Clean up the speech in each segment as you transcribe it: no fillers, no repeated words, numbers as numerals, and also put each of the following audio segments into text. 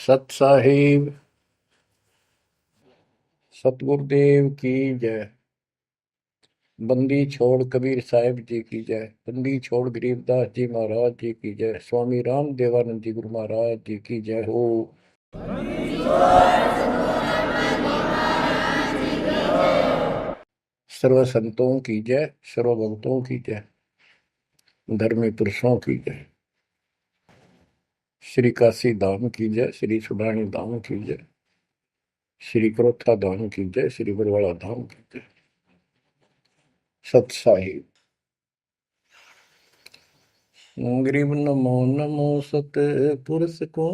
सत साहिब सतगुरुदेव की जय। बंदी छोड़ कबीर साहिब जी की जय। बंदी छोड़ गरीबदास जी महाराज जी की जय। स्वामी राम देवानंद जी गुरु महाराज जी की जय हो। सर्व संतों की जय, सर्व भक्तों की जय, धर्मी पुरुषों की जय। श्री काशी धाम की जय, श्री सुडानी धाम की जय, श्री क्रोथा धाम की जय, श्री बरवाड़ा धाम की जय। सत साहिब गरीब नमो नमो सत पुरुष को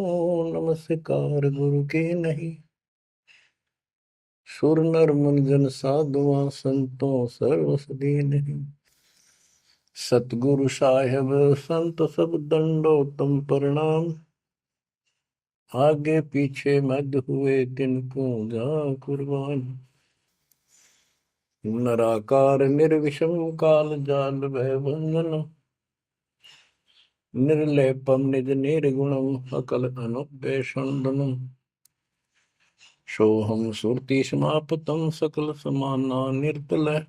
नमस्कार गुरु के नहीं। सुर नर मुनिजन साधुआ संतों सर्वस नहीं। सतगुरु साहेब संत सब दंडो तुम प्रणाम। आगे पीछे मध्य हुए तिनको जा कुर्बान। नराकार निर्विषम काल जाल भय बंधन। निर्लेपम निज निर्गुणम अकल अनुपेषणम। सोहम सुरति समापतम सकल समाना निर्तल।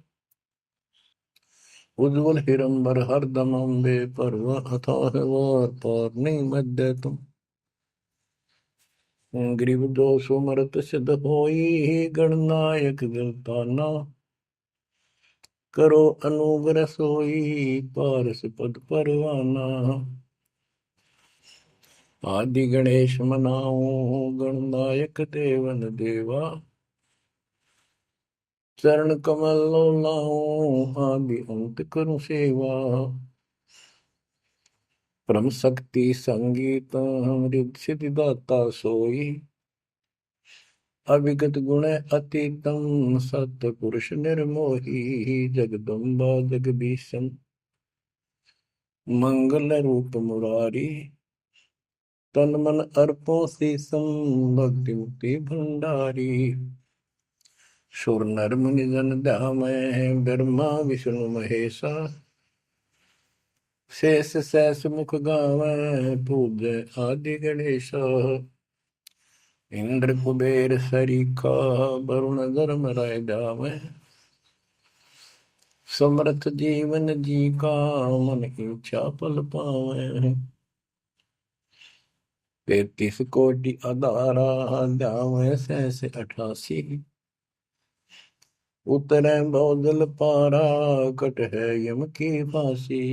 उज्ज्वल हिरंबर हरदम अम्बे पर्व अथाह वार पार नहीं मध्य तुम। ग्रीव दोष मरत सिद्ध होई गणनायक गिरताना। करो अनुग्रह सोई पारस पद परवाना। आदि गणेश मनाओ गणनायक देवन देवा। चरण कमल लाओ आदि अंत करूं सेवा। परम शक्ति संगीत अमृत सिद्धि दाता सोई। अविगत गुण अतीतम सत पुरुष निर्मोही। जगदम्बा जगदीशन मंगल रूप मुरारी। तन मन अर्पो शीसम भक्ति मुक्ति भंडारी। सुर नर मुनि जन ध्यामय ब्रह्मा विष्णु महेशा। शेष सहस मुख गावै पूज्य आदि गणेशा। इंद्र कुबेर सरीखा वरुण धर्म राय जावै। समर्थ जीवन जी का मन इच्छा फल पावै। 33 कोटि अदारा जावै सहस 88। उतरै बहुजल पारा कट है यम की फांसी।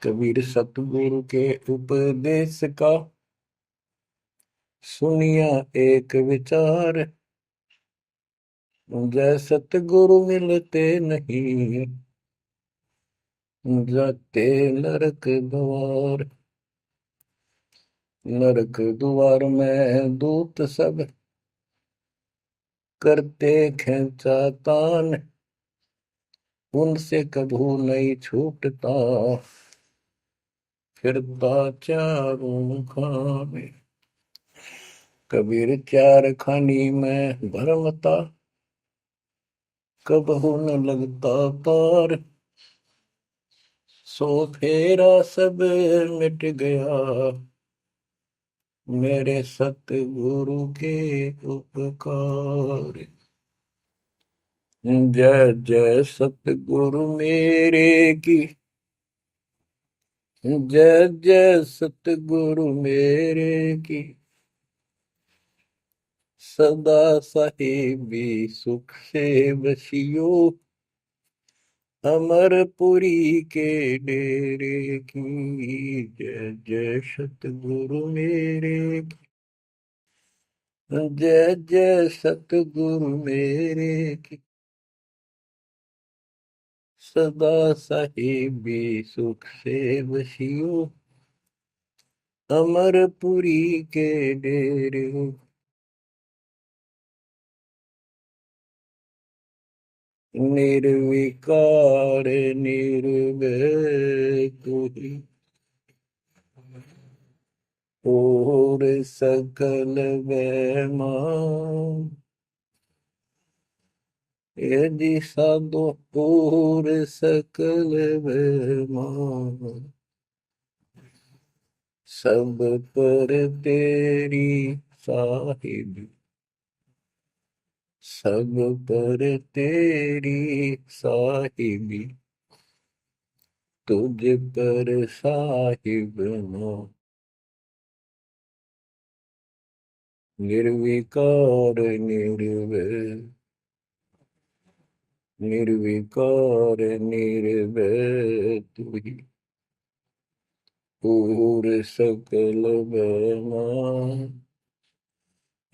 कबीर सतगुरु के उपदेश का सुनिया एक विचार। जय सतगुरु मिलते नहीं जाते नरक द्वार। नरक द्वार में दूत सब करते खेचा तान। उनसे कभू नहीं छूटता फिरता चारों खाने। कबीर चार खानी में भरमता कबहू न लगता पार। सो फेरा सब मिट गया मेरे सतगुरु के उपकार। जय जय सतगुरु मेरे की। जय जय सतगुरु मेरे की। सदा साहिबी सुख से बसियो। अमरपुरी के डेरे की। जय जय सतगुरु मेरे की। जय जय सतगुरु मेरे की। सदा साहिबी सुख से बसियो। अमरपुरी के डेरे। निर्विकार निर्भय तू ही और सकल वैमा। यदि साधो और सकल वैमा। सब पर तेरी साहिबी, सब पर तेरी साहिबी, तुझ पर साहिब ना, निर्विकार निर्भय, निर्विकार निर्भय तू ही, पूर सकल बना,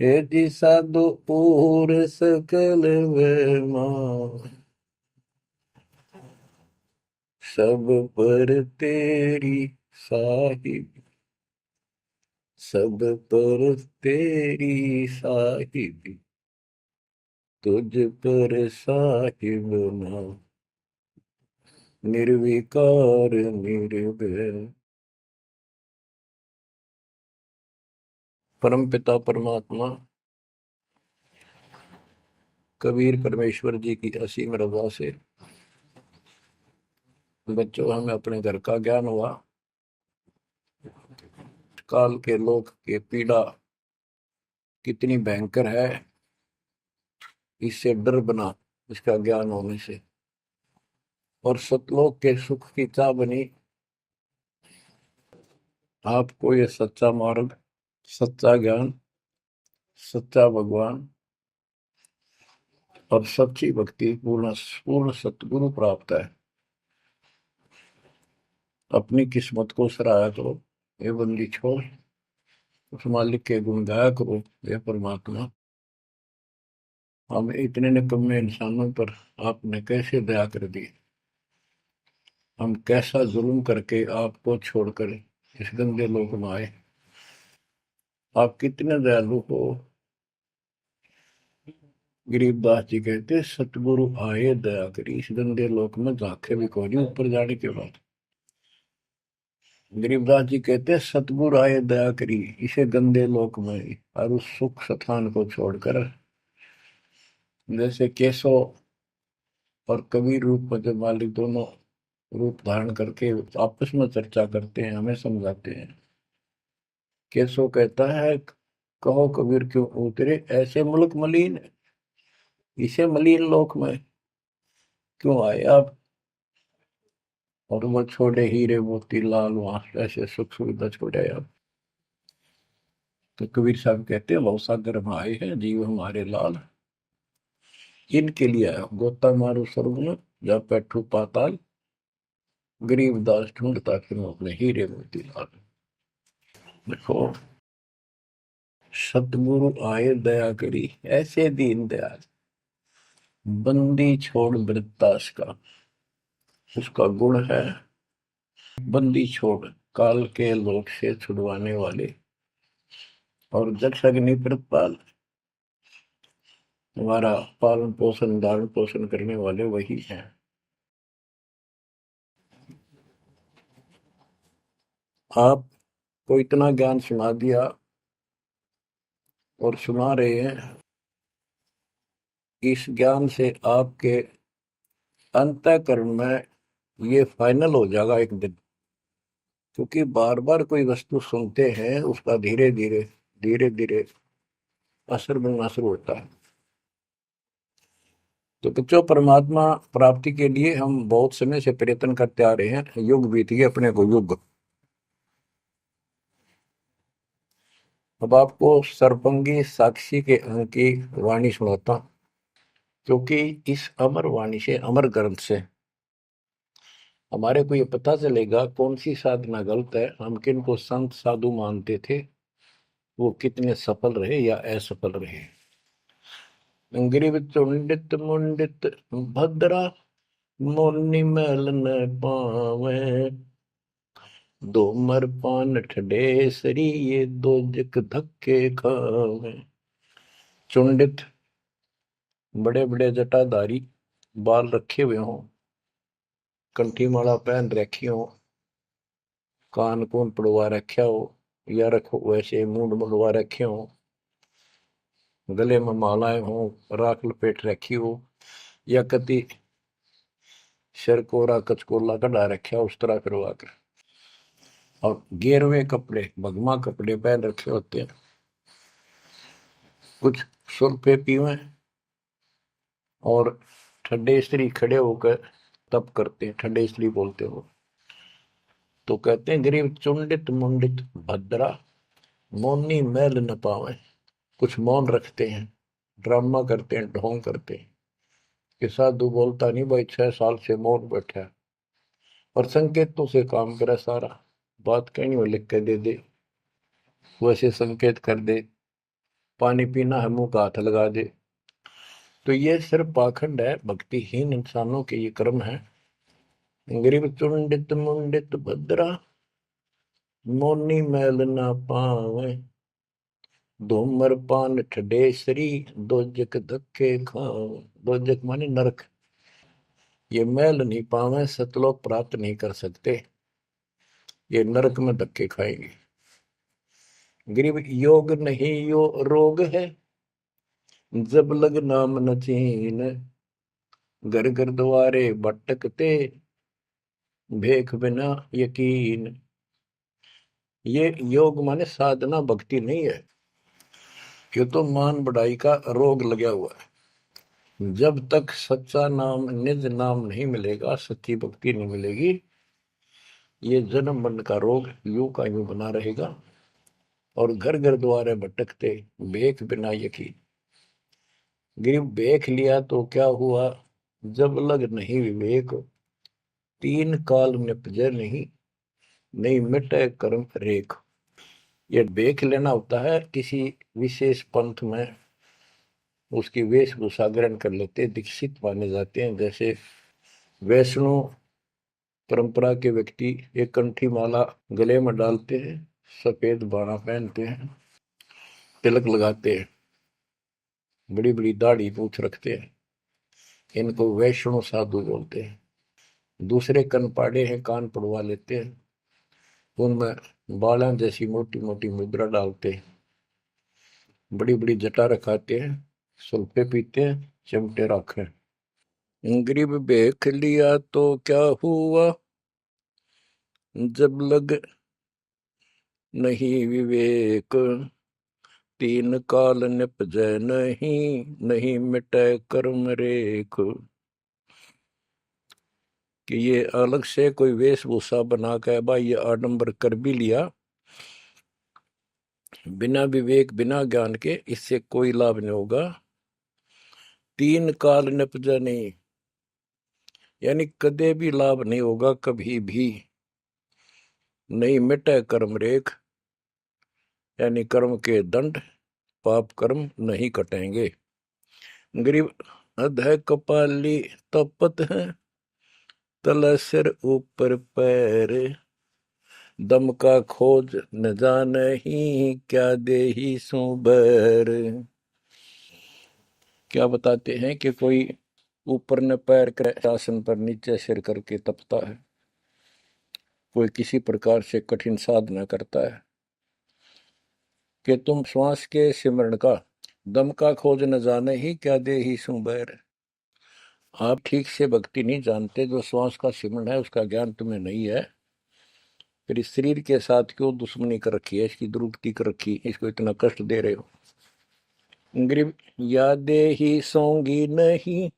हे जी साधु पूर सकल बना, सब पर तेरी साहिब, सब पर तेरी साहिबी, तुझ पर साहिब ना, निर्विकार निर्भय। परम पिता परमात्मा कबीर परमेश्वर जी की असीम रजा से बच्चों हमें अपने घर का ज्ञान हुआ। काल के लोक के पीड़ा कितनी भयंकर है, इससे डर बना इसका ज्ञान होने से, और सतलोक के सुख की चाह बनी आपको ये सच्चा मार्ग, सच्चा ज्ञान, सच्चा भगवान और सच्ची भक्ति पूर्ण पूर्ण सतगुरु प्राप्त है। अपनी किस्मत को सराहा करो, ये बंदी छोड़, उस मालिक के गुण गाया करो। ये परमात्मा, हम इतने निकम्मे इंसानों पर आपने कैसे दया कर दी, हम कैसा जुल्म करके आपको छोड़कर इस गंदे लोक में आए। आप कितने दयालु हो। गरीबदास जी कहते सतगुरु आए दया करी, इस गंदे लोक में झांके भी कोई नहीं ऊपर जाने के बाद। गरीबदास जी कहते सतगुरु आए दया करी इसे गंदे लोक में, और उस सुख स्थान को छोड़कर, जैसे केशव और कबीर रूप में जब मालिक दोनों रूप धारण करके आपस में चर्चा करते हैं, हमें समझाते हैं। केशव कहता है कहो कबीर क्यों उतरे ऐसे मुल्क मलिन, इसे मलिन लोक में क्यों आए आप, और वो छोड़े हीरे मोती लाल वहां ऐसे सुख सुविधा छोड़े आप। तो कबीर साहब कहते हैं भवसागर में आए हैं जीव हमारे लाल, इनके लिए आया गोता मारो स्वर्ग में जा बैठू पाताल, गरीबदास ढूंढता फिर अपने हीरे मोती लाल। देखो सतगुरु आए दया करी ऐसे दीन दयाल, बंदी छोड़ वृत्तास का, उसका गुण है बंदी छोड़, काल के लोक से छुड़वाने वाले, और जक्ष अग्नि प्रतपाल, हमारा पालन पोषण धारण पोषण करने वाले वही हैं। आपको इतना ज्ञान सुना दिया और सुना रहे हैं, इस ज्ञान से आपके अंतःकरण में ये फाइनल हो जाएगा एक दिन, क्योंकि बार बार कोई वस्तु सुनते हैं उसका धीरे धीरे धीरे धीरे असर बनना शुरू होता है। तो बच्चों परमात्मा प्राप्ति के लिए हम बहुत समय से प्रयत्न करते आ रहे हैं, युग बीत गए अपने को युग। अब आपको सर्वंगी साक्षी के अंग की वाणी सुनाता हूं, क्योंकि इस अमर वाणी से, अमर ग्रंथ से हमारे को ये पता चलेगा कौन सी साधना गलत है, हम किन को संत साधु मानते थे, वो कितने सफल रहे या असफल रहे। ग्रीव चुंडित मुंडित भद्रा, मुनि मैल न पावे, दो मर पान ठडे सरी, ये दो जक धक्के खावे। चुंडित, बड़े बड़े जटाधारी, बाल रखे हुए हों, कंठी माला पहन रखी हो, कान कून पड़वा रखा हो, या रखो वैसे मूंड मुंडवा रखे हो, गले में मालाएं हो, राख लपेट रखी हो, या कति सिर कोरा कचकोला कढ़ा रखा उस तरह करवा कर और गेरवे कपड़े भगवा कपड़े पहन रखे होते हैं, कुछ सुरफे पीवे और ठंडे स्त्री खड़े होकर तप करते हैं, ठंडे स्त्री बोलते हो। तो कहते हैं गरीब चुंडित मुंडित भद्रा मौनी मैल न पावे। कुछ मौन रखते हैं, ड्रामा करते हैं, ढोंग करते हैं कि साधु बोलता नहीं भाई, 6 साल से मौन बैठा है, और संकेतों से काम करे सारा, बात कहनी हो लिख के दे दे, वैसे संकेत कर दे, पानी पीना है मुंह का हाथ लगा दे। तो ये सिर्फ पाखंड है, भक्तिहीन इंसानों के ये कर्म है। गरीब चुंडित मुंडित भद्रा मौनी मैल ना पावे, धूमर पान ठडेसरी दोजक धक्के खावे। दोजक माने नरक। ये मैल नहीं पावे, सतलोक प्राप्त नहीं कर सकते, ये नरक में धक्के खाएंगे। गरीब योग नहीं यो रोग है, जब लग नाम न चीन, घर घर द्वारे भटकते भेख बिना यकीन। ये योग माने साधना भक्ति नहीं है, ये तो मान बढ़ाई का रोग लगा हुआ है। जब तक सच्चा नाम निज नाम नहीं मिलेगा, सच्ची भक्ति नहीं मिलेगी, ये जन्म मरण का रोग यूं का यूं बना रहेगा। और घर घर द्वारे भटकते भेख बिना यकीन। गिर भेख लिया तो क्या हुआ, जब लग नहीं विवेक, तीन काल निपजे नहीं, नहीं मिटे कर्म रेख। ये भेख लेना होता है, किसी विशेष पंथ में उसकी वेशभूषा ग्रहण कर लेते, दीक्षित माने जाते हैं। जैसे वैष्णो परंपरा के व्यक्ति एक कंठी माला गले में डालते हैं, सफेद बाणा पहनते हैं, तिलक लगाते हैं, बड़ी बड़ी दाढ़ी पूछ रखते हैं, इनको वैष्णो साधु बोलते हैं। दूसरे कनपाड़े हैं, कान पड़वा लेते हैं, उनमें बाला जैसी मोटी मोटी मुद्रा डालते हैं, बड़ी बड़ी जटा रखाते हैं, सुल्फे पीते हैं, चिमटे रखे। गरीब भेख लिया तो क्या हुआ, जब लग नहीं विवेक, तीन काल निपजै नहीं, नहीं मिटे कर्म रेख। कि ये अलग से कोई वेशभूषा बना के भाई ये आडंबर कर भी लिया, बिना विवेक बिना ज्ञान के इससे कोई लाभ नहीं होगा। तीन काल निपजा नहीं, यानी कदे भी लाभ नहीं होगा, कभी भी नहीं मिटे कर्म रेख, यानी कर्म के दंड पाप कर्म नहीं कटेंगे। गरीब अध कपाली तपत है, तल सिर ऊपर पैर, दम का खोज न जाने ही, क्या दे ही सो बैर। क्या बताते हैं कि कोई ऊपर न पैर कर आसन पर नीचे सिर करके तपता है, कोई किसी प्रकार से कठिन साधना करता है, कि तुम श्वास के सिमरण का दम का खोज न जाने ही, क्या दे ही सो बैर। आप ठीक से भक्ति नहीं जानते, जो श्वास का सिमरण है उसका ज्ञान तुम्हें नहीं है, फिर इस शरीर के साथ क्यों दुश्मनी कर रखी है, इसकी दुरुक्ति कर रखी, इसको इतना कष्ट दे रहे हो। गरीब यादे ही सोंगी नहीं,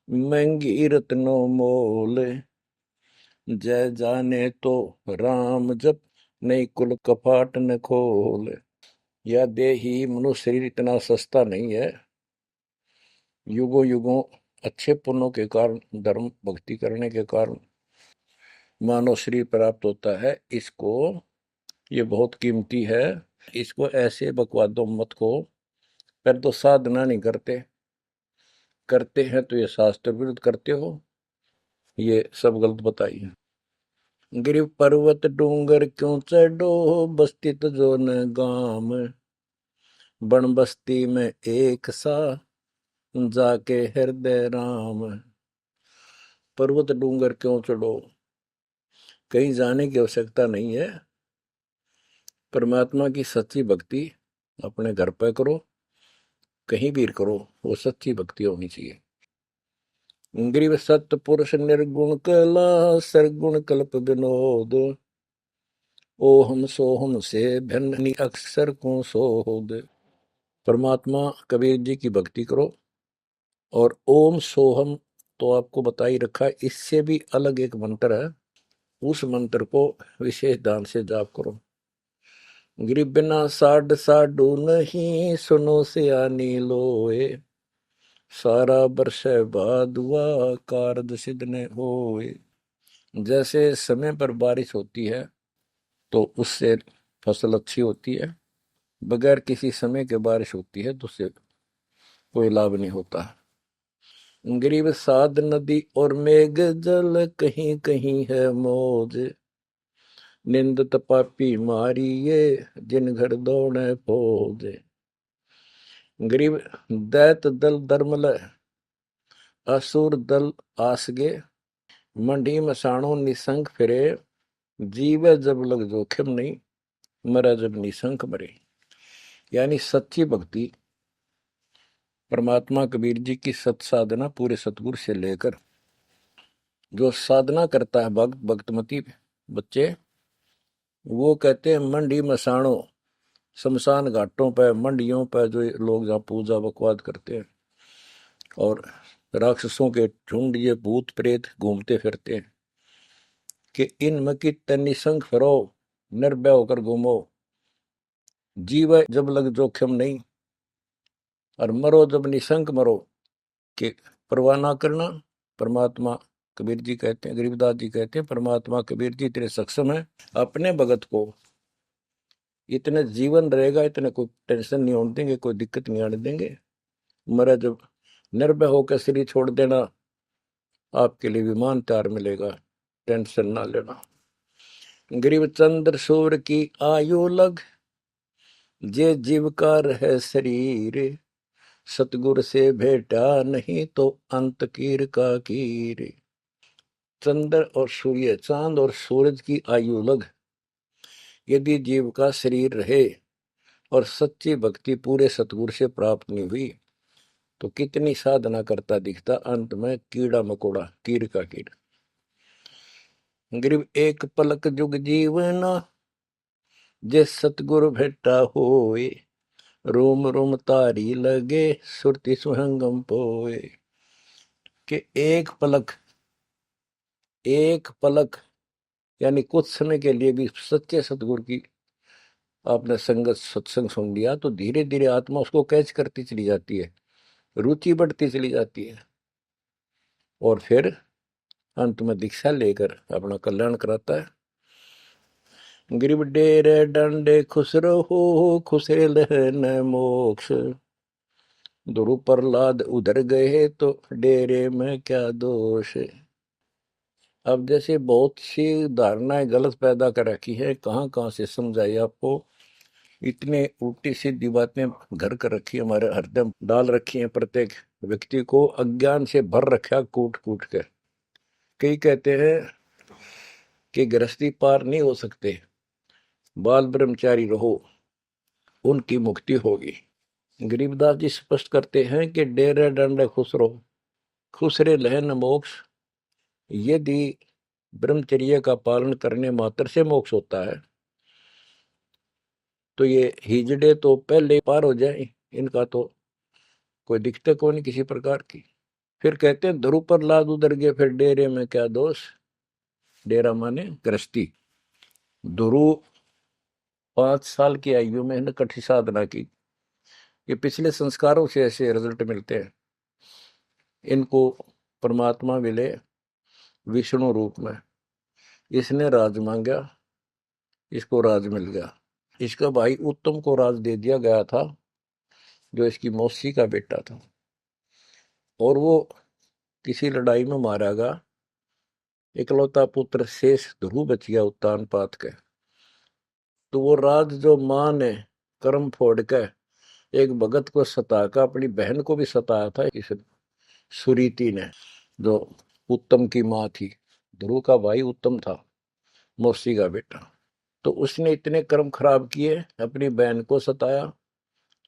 महंगी रत्नों मोल, जय जाने तो राम जप, नहीं कुल कपाट न खोल। या दे ही मनुष्य शरीर इतना सस्ता नहीं है, युगों युगों अच्छे पुण्यों के कारण, धर्म भक्ति करने के कारण मानव शरीर प्राप्त होता है। इसको ये बहुत कीमती है, इसको ऐसे बकवादों मत को। पर तो साधना नहीं करते, करते हैं तो ये शास्त्र विरुद्ध करते हो, ये सब गलत बताइए। गिर पर्वत डूंगर क्यों चढ़ो, बस्ती तो जो न गाम, बन बस्ती में एक सा, जाके हृदय राम। पर्वत डूंगर क्यों चढ़ो, कहीं जाने की आवश्यकता नहीं है। परमात्मा की सच्ची भक्ति अपने घर पर करो, कहीं भी करो, वो सच्ची भक्ति होनी चाहिए। ग्रीव सत्य पुरुष निर्गुण कला, सरगुण कल्प विनोद, ओहम सोहम से भिन्न अक्सर को सोहद। परमात्मा कबीर जी की भक्ति करो। और ओम सोहम तो आपको बता ही रखा है, इससे भी अलग एक मंत्र है, उस मंत्र को विशेष ध्यान से जाप करो। गिरि बिना साड साडू नहीं, सुनो से आनी लोए, सारा बरस बादुआ कारद सिद्ध ने होए। जैसे समय पर बारिश होती है तो उससे फसल अच्छी होती है, बगैर किसी समय के बारिश होती है तो उससे कोई लाभ नहीं होता। गरीब साध नदी और मेघ जल, कहीं कहीं है मौज, निंदत पापी मारी ये, जिन घर दौड़े फौज। गरीब दैत दल दरमल, असुर दल आसगे, मंडी मसाणों निसंग फिरे, जीवे जब लग जोखिम नहीं, मरा जब निसंक मरे। यानी सच्ची भक्ति, परमात्मा कबीर जी की सत साधना पूरे सतगुरु से लेकर जो साधना करता है भक्त भक्तमती बच्चे, वो कहते हैं मंडी मसाणों, शमशान घाटों पर मंडियों पर जो लोग जहाँ पूजा बकवाद करते हैं और राक्षसों के झुंड ये भूत प्रेत घूमते फिरते हैं कि इन मकी निसंग फिरो, निर्भय होकर घूमो, जीव जब लग जोखिम नहीं और मरो जब निसंक मरो, कि परवाह ना करना। परमात्मा कबीर जी कहते हैं, गरीबदास जी कहते हैं, परमात्मा कबीर जी इतने सक्षम है, अपने भगत को इतने जीवन रहेगा, इतने कोई टेंशन नहीं होने देंगे, कोई दिक्कत नहीं आने देंगे। मरा जब निर्भय होकर शरीर छोड़ देना, आपके लिए विमान तैयार मिलेगा, टेंशन ना लेना। गरीब चंद्र सूर्य की आयु लग, जे जीवकार है शरीर, सतगुर से भेटा नहीं तो अंत कीर का कीर। चंद्र और सूर्य, चांद और सूरज की आयु लग, यदि जीव का शरीर रहे और सच्ची भक्ति पूरे सतगुरु से प्राप्त नहीं हुई तो कितनी साधना करता दिखता, अंत में कीड़ा मकोड़ा, कीर का कीड़ा। गरीब एक पलक जुग जीवना, जे सतगुरु भेटा होए, रोम रोम तारी लगे, सुरति सुहंगम पोए। कि एक पलक यानी कुछ समय के लिए भी सच्चे सतगुरु की आपने संगत सत्संग सुन लिया तो धीरे धीरे आत्मा उसको कैच करती चली जाती है, रुचि बढ़ती चली जाती है और फिर अंत में दीक्षा लेकर अपना कल्याण कराता है। गिरिब डेरे डंडे खुश रहो, खुशे लहन मोक्ष, ध्रुव प्रहलाद उधर गए तो डेरे में क्या दोष। अब जैसे बहुत सी धारणाएं गलत पैदा कर रखी है, कहाँ कहाँ से समझाई आपको, इतने उल्टी सीधी बातें घर कर रखी है, हमारे हृदय में डाल रखी है, प्रत्येक व्यक्ति को अज्ञान से भर रखा कूट कूट कर। कई कहते हैं कि गृहस्थी पार नहीं हो सकते, बाल ब्रह्मचारी रहो, उनकी मुक्ति होगी। गरीबदास जी स्पष्ट करते हैं कि डेरे डंडे खुश रहो, खुश रे लहन मोक्ष। यदि ब्रह्मचर्य का पालन करने मात्र से मोक्ष होता है तो ये हिजड़े तो पहले पार हो जाए, इनका तो कोई दिक्कत को नहीं किसी प्रकार की। फिर कहते हैं ध्रुव पर लाद उधर गए, फिर डेरे में क्या दोष। डेरा माने गृहस्थी। ध्रुव 5 साल की आयु में ने कठी साधना की, ये पिछले संस्कारों से ऐसे रिजल्ट मिलते हैं। इनको परमात्मा मिले विष्णु रूप में, इसने राज मांगा, इसको राज मिल गया। इसका भाई उत्तम को राज दे दिया गया था, जो इसकी मौसी का बेटा था, और वो किसी लड़ाई में मारा गया। इकलौता पुत्र शेष ध्रुव बच गया उत्तान पात के। तो वो राज जो मां ने कर्म फोड़ के एक भगत को सताकर अपनी बहन को भी सताया था, इस सुरीति ने, जो उत्तम की मां थी। ध्रुव का भाई उत्तम था, मौसी का बेटा। तो उसने इतने कर्म खराब किए, अपनी बहन को सताया,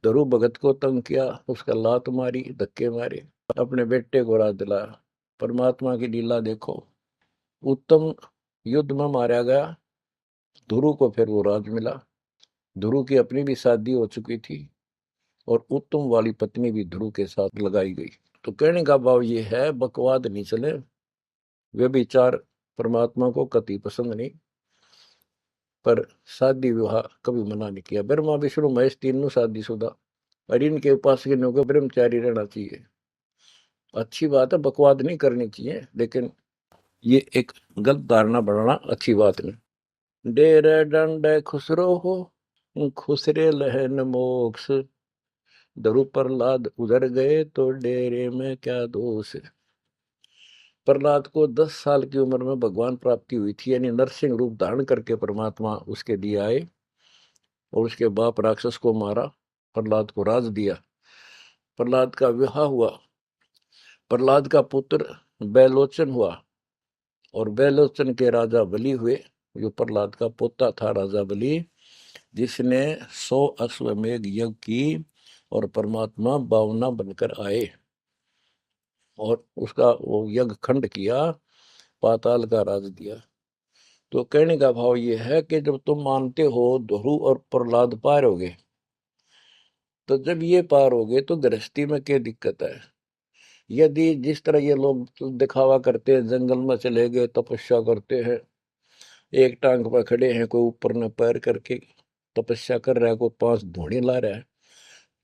ध्रुव भगत को तंग किया, उसका लात मारी, धक्के मारे, अपने बेटे को राज दिलाया। परमात्मा की लीला देखो, उत्तम युद्ध में मारा गया ध्रुव को फिर वो राज मिला। ध्रुव की अपनी भी शादी हो चुकी थी और उत्तम वाली पत्नी भी ध्रुव के साथ लगाई गई। तो कहने का भाव ये है, बकवाद नहीं चले, वे विचार परमात्मा को कति पसंद नहीं। पर शादी विवाह कभी मना नहीं किया। ब्रह्मा विष्णु महेश तीनों शादीशुदा, और इनके उपासकों को ब्रह्मचारी रहना चाहिए। अच्छी बात है, बकवाद नहीं करनी चाहिए, लेकिन ये एक गलत धारणा बनाना अच्छी बात नहीं। डेरे डंडे खुसरो हो, खुसरे लहन मोक्ष, दरु प्रहलाद उधर गए तो डेरे में क्या दोष। प्रहलाद को 10 साल की उम्र में भगवान प्राप्ति हुई थी, यानी नरसिंह रूप धारण करके परमात्मा उसके लिए आए और उसके बाप राक्षस को मारा, प्रहलाद को राज दिया। प्रहलाद का विवाह हुआ, प्रहलाद का पुत्र बैलोचन हुआ और बैलोचन के राजा बलि हुए। जो प्रहलाद का पोता था राजा बलि, जिसने 100 अश्वमेघ यज्ञ की और परमात्मा बावना बनकर आए और उसका वो यज्ञ खंड किया, पाताल का राज दिया। तो कहने का भाव ये है कि जब तुम मानते हो ध्रुव और प्रहलाद पार हो गए, तो जब ये पार हो गए तो गृहस्थी में क्या दिक्कत है। यदि जिस तरह ये लोग दिखावा करते हैं, जंगल में चले गए तपस्या करते हैं, एक टांग पर खड़े हैं, कोई ऊपर न पैर करके तपस्या कर रहा है, कोई 5 धूणी ला रहा है,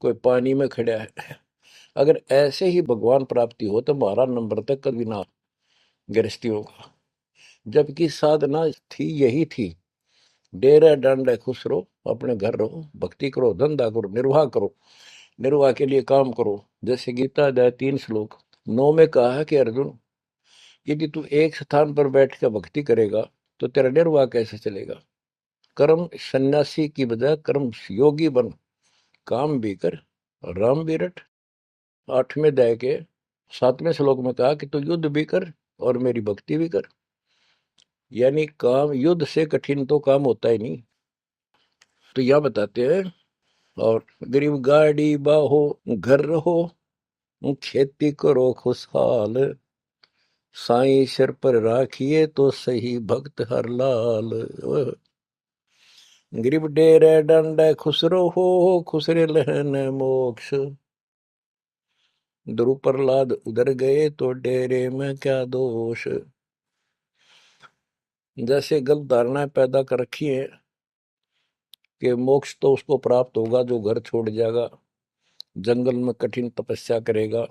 कोई पानी में खड़ा है, अगर ऐसे ही भगवान प्राप्ति हो तो 12 नंबर तक कभी ना गृहस्थियों का। जबकि साधना थी यही थी, डेरा डंडे खुश रहो, अपने घर रहो, भक्ति करो, धंधा करो, निर्वाह करो, निर्वाह के लिए काम करो। जैसे गीता अध्याय 3 श्लोक 9 में कहा है कि अर्जुन, यदि तू एक स्थान पर बैठ कर भक्ति करेगा तो तेरा निर्वाह कैसे चलेगा। कर्म सन्यासी की बजाय कर्म योगी बन, काम भी कर, राम भी रट। 8वें अध्याय के 7वें श्लोक में कहा कि तू युद्ध भी कर और मेरी भक्ति भी कर। यानी काम, युद्ध से कठिन तो काम होता ही नहीं। तो यह बताते हैं, और गरीब गाड़ी बाहो, घर रहो, खेती करो खुशहाल, साईं सिर पर राखिए तो सही भक्त हर लाल। गरीब डेरे डंडे खुसरो हो, खुसरे लहन मोक्ष, ध्रुव प्रहलाद उधर गए तो डेरे में क्या दोष। जैसे गलत धारणाएं पैदा कर रखी है कि मोक्ष तो उसको प्राप्त होगा जो घर छोड़ जाएगा, जंगल में कठिन तपस्या करेगा,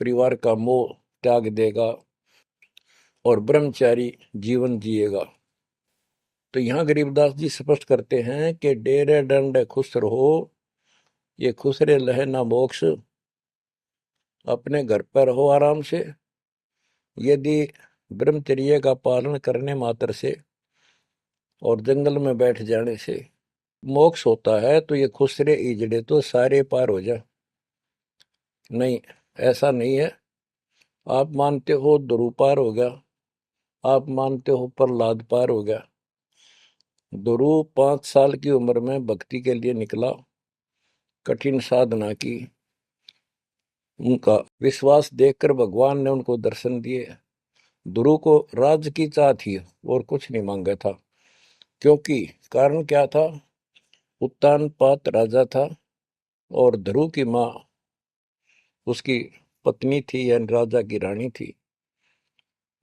परिवार का मोह त्याग देगा और ब्रह्मचारी जीवन जिएगा। तो यहाँ गरीबदास जी स्पष्ट करते हैं कि डेरे डंडे खुश रहो, ये खुसरे लहे ना मोक्ष, अपने घर पर रहो आराम से। यदि ब्रह्मचर्य का पालन करने मात्र से और जंगल में बैठ जाने से मोक्ष होता है, तो ये खुसरे इजड़े तो सारे पार हो जा। नहीं, ऐसा नहीं है। आप मानते हो ध्रुव पार हो गया, आप मानते हो प्रहलाद पार हो गया। ध्रुव 5 साल की उम्र में भक्ति के लिए निकला, कठिन साधना की, उनका विश्वास देखकर भगवान ने उनको दर्शन दिए। ध्रुव को राज की चाह थी और कुछ नहीं मांगा था, क्योंकि कारण क्या था, उत्तानपाद राजा था और ध्रुव की माँ उसकी पत्नी थी, यानी राजा की रानी थी।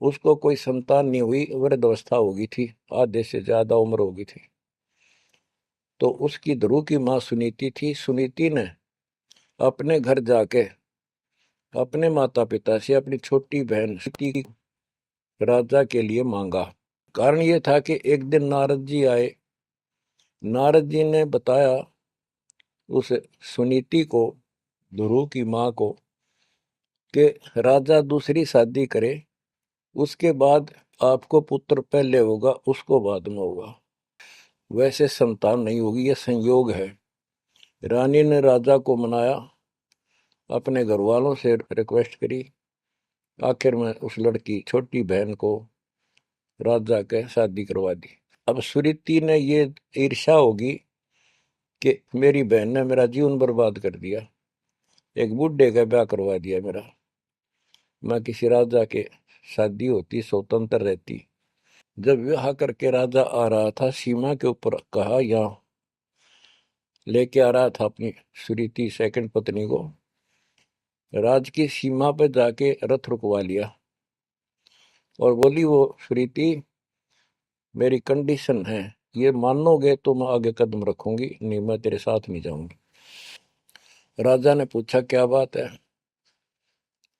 उसको कोई संतान नहीं हुई, वृद्धावस्था हो गई थी, आधे से ज्यादा उम्र हो गई थी। तो उसकी ध्रुव की माँ सुनीति थी। सुनीति ने अपने घर जाके अपने माता पिता से अपनी छोटी बहन सुनीति राजा के लिए मांगा। कारण ये था कि एक दिन नारद जी आए, नारद जी ने बताया उस सुनीति को, ध्रुव की माँ को, कि राजा दूसरी शादी करे, उसके बाद आपको पुत्र पहले होगा, उसको बाद में होगा, वैसे संतान नहीं होगी, यह संयोग है। रानी ने राजा को मनाया, अपने घर वालों से रिक्वेस्ट करी, आखिर में उस लड़की छोटी बहन को राजा के शादी करवा दी। अब सुरीति ने ये ईर्ष्या होगी कि मेरी बहन ने मेरा जीवन बर्बाद कर दिया, एक बूढ़े का ब्याह करवा दिया मेरा, मैं किसी राजा के शादी होती, स्वतंत्र रहती। जब विवाह करके राजा आ रहा था सीमा के ऊपर, कहा यहाँ लेके आ रहा था अपनी सुरीति सेकंड पत्नी को, राज की सीमा पे जाके रथ रुकवा लिया और बोली, वो सुरीति मेरी कंडीशन है, ये मानोगे तो मैं आगे कदम रखूंगी, नहीं मैं तेरे साथ नहीं जाऊंगी। राजा ने पूछा क्या बात है,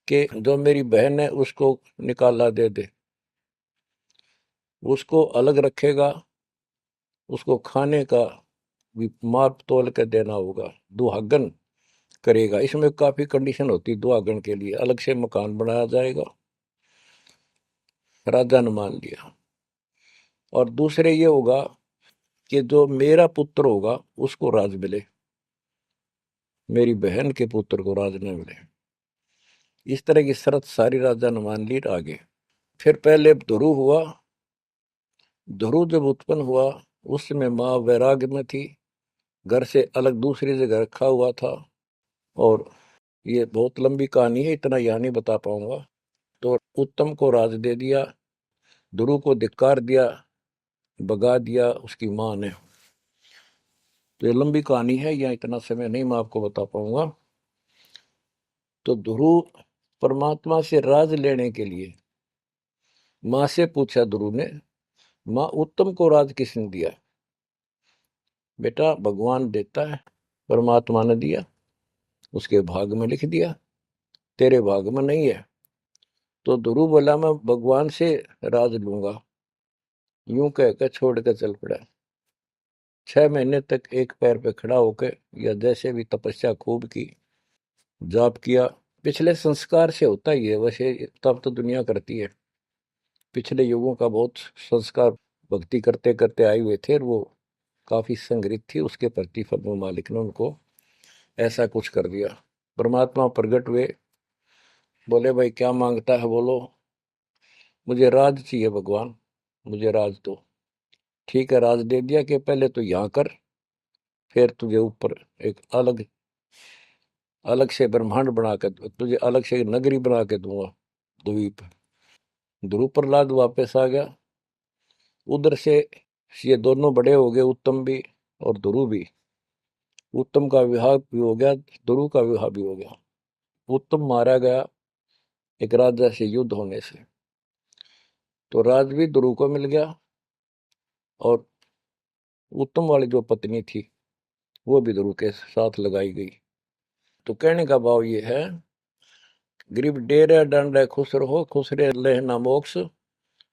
कि जो मेरी बहन है उसको निकाला दे दे, उसको अलग रखेगा, उसको खाने का भी माप तोल के देना होगा, दुहागन करेगा। इसमें काफी कंडीशन होती, दुहागन के लिए अलग से मकान बनाया जाएगा। राजा ने मान लिया। और दूसरे ये होगा कि जो मेरा पुत्र होगा उसको राज मिले, मेरी बहन के पुत्र को राज न मिले। इस तरह की शर्त सारी राजा ने मान ली। आगे फिर पहले ध्रुव हुआ। ध्रुव जब उत्पन्न हुआ उस समय माँ वैराग्य में थी, घर से अलग दूसरी जगह रखा हुआ था। और ये बहुत लंबी कहानी है, इतना यहाँ नहीं बता पाऊंगा। तो उत्तम को राज दे दिया, ध्रुव को धिक्कार दिया, भगा दिया उसकी माँ ने। तो ये लंबी कहानी है, यहाँ इतना समय नहीं मैं आपको बता पाऊंगा। तो ध्रुव परमात्मा से राज लेने के लिए माँ से पूछा ध्रुव ने, माँ उत्तम को राज किसने दिया? बेटा भगवान देता है, परमात्मा ने दिया, उसके भाग में लिख दिया, तेरे भाग में नहीं है। तो ध्रुव बोला मैं भगवान से राज लूंगा। यूं कहकर छोड़ कर चल पड़ा। 6 महीने तक एक पैर पे खड़ा होकर, या जैसे भी तपस्या खूब की, जाप किया। पिछले संस्कार से होता ही है वैसे, तब तो दुनिया करती है। पिछले युगों का बहुत संस्कार भक्ति करते करते आए हुए थे, और वो काफी संग्रहित थी, उसके प्रतिफल में मालिक ने उनको ऐसा कुछ कर दिया। परमात्मा प्रकट हुए, बोले भाई क्या मांगता है बोलो। मुझे राज चाहिए भगवान, मुझे राज दो। ठीक है, राज दे दिया कि पहले तो यहाँ कर, फिर तुझे ऊपर एक अलग अलग से ब्रह्मांड बना के, तुझे अलग से नगरी बना के दूंगा, द्वीप। ध्रुव प्रहलाद वापस आ गया उधर से। ये दोनों बड़े हो गए, उत्तम भी और ध्रुव भी। उत्तम का विवाह भी हो गया, ध्रुव का विवाह भी हो गया। उत्तम मारा गया एक राजा से युद्ध होने से, तो राज भी ध्रुव को मिल गया, और उत्तम वाली जो पत्नी थी वो भी ध्रुव के साथ लगाई गई। तो कहने का भाव ये है, गरीब डेरे डंडे खुश रहो, खुश रे लेना मोक्ष,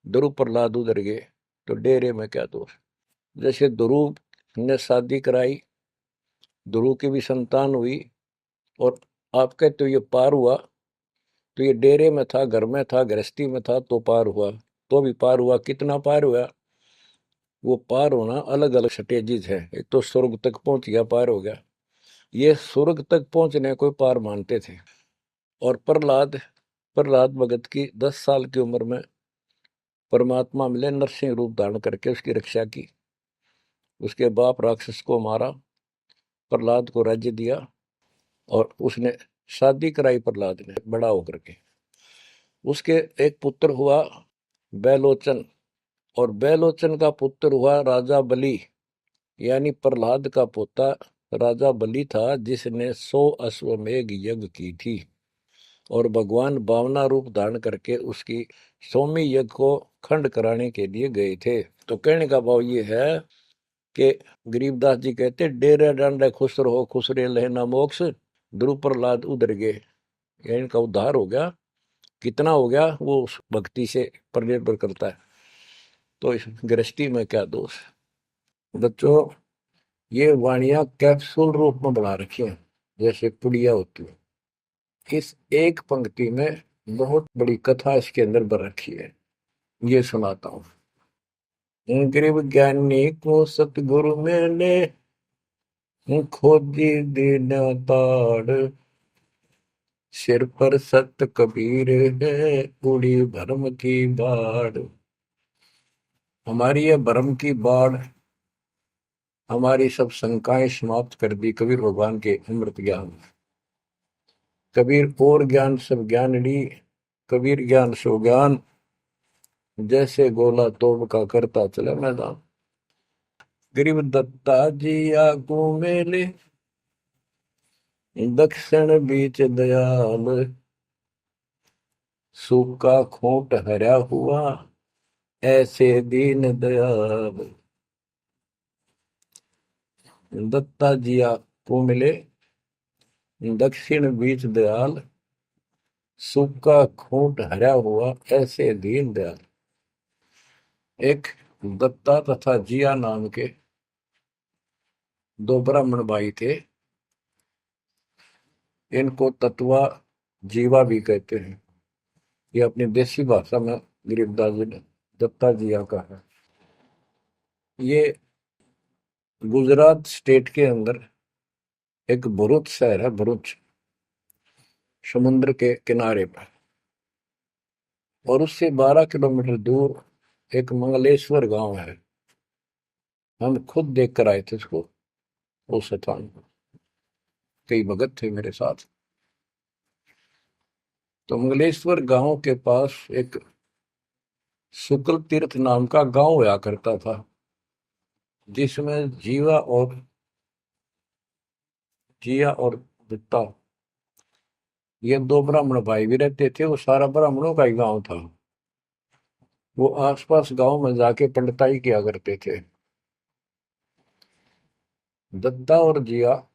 ध्रुव प्रहलाद उधर गए, तो डेरे में क्या दोष। जैसे ध्रुव ने शादी कराई, ध्रुव की भी संतान हुई, और आपके तो ये पार हुआ, तो ये डेरे में था, घर में था, गृहस्थी में था, तो पार हुआ। तो भी पार हुआ, कितना पार हुआ? वो पार होना अलग अलग स्टेजेस है। एक तो स्वर्ग तक पहुंच गया, पार हो गया। ये स्वर्ग तक पहुंचने को पार मानते थे। और प्रहलाद प्रहलाद भगत की 10 साल की उम्र में परमात्मा मिले, नरसिंह रूप धारण करके उसकी रक्षा की। उसके बाप राक्षस को मारा, प्रहलाद को राज्य दिया, और उसने शादी कराई प्रहलाद ने बड़ा होकर के। उसके एक पुत्र हुआ बैलोचन, और बैलोचन का पुत्र हुआ राजा बलि, यानी प्रहलाद का पोता राजा बलि था, जिसने 100 अश्वमेघ यज्ञ की थी। और भगवान बावना रूप धारण करके उसकी 100वीं यज्ञ को खंड कराने के लिए गए थे। तो कहने का भाव ये है कि गरीबदास जी कहते, डेरे डांडे खुश रहो, खुश रे लेना मोक्ष, ध्रुव प्रहलाद उधर गए। इनका उद्धार हो गया। कितना हो गया वो उस भक्ति से पर निर्भर करता है। तो इस गृहस्थी में क्या दोष। बच्चों, ये वाणियां कैप्सूल रूप में बना रखी हैं, जैसे पुड़िया होती है। इस एक पंक्ति में बहुत बड़ी कथा इसके अंदर भर रखी है। ये सुनाता हूँ। गरीब ज्ञानी को सतगुरु मिले, खोजी दीन ताड़, सिर पर सत कबीर है, उड़ी भरम की बाढ़। हमारी यह भरम की बाढ़, हमारी सब शंकाएं समाप्त कर दी कबीर भगवान के अमृत ज्ञान। कबीर और ज्ञान सब ज्ञान ली, कबीर ज्ञान सो ज्ञान, जैसे गोला तोड़ का करता चले मैदान। गरीब दत्ता जी आगू मेले, दक्षिण बीच दयाल, सूखा खूंट हरा हुआ, ऐसे दीन दयाल। दत्ता जी आगू मिले, दक्षिण बीच दयाल, सूखा खूंट हरा हुआ, ऐसे दीन दयाल। एक दत्ता तथा जिया नाम के दो ब्राह्मण भाई थे। इनको तत्वा जीवा भी कहते हैं। ये अपनी देसी भाषा में गरीबदास जी ने दत्ता जिया का है। ये गुजरात स्टेट के अंदर एक भरूच शहर है, भरूच, समुद्र के किनारे पर। और उससे 12 किलोमीटर दूर एक मंगलेश्वर गांव है। हम खुद देख कर आए थे उसको, उस स्थान को। कई भगत थे मेरे साथ। तो मंगलेश्वर गांव के पास एक शुक्ल तीर्थ नाम का गांव हुआ करता था, जिसमें जिया और दत्ता, ये दो ब्राह्मण भाई भी रहते थे। वो सारा ब्राह्मणों का ही गांव था। वो आसपास गांव में जाके पंडिताई किया करते थे। दत्ता और जिया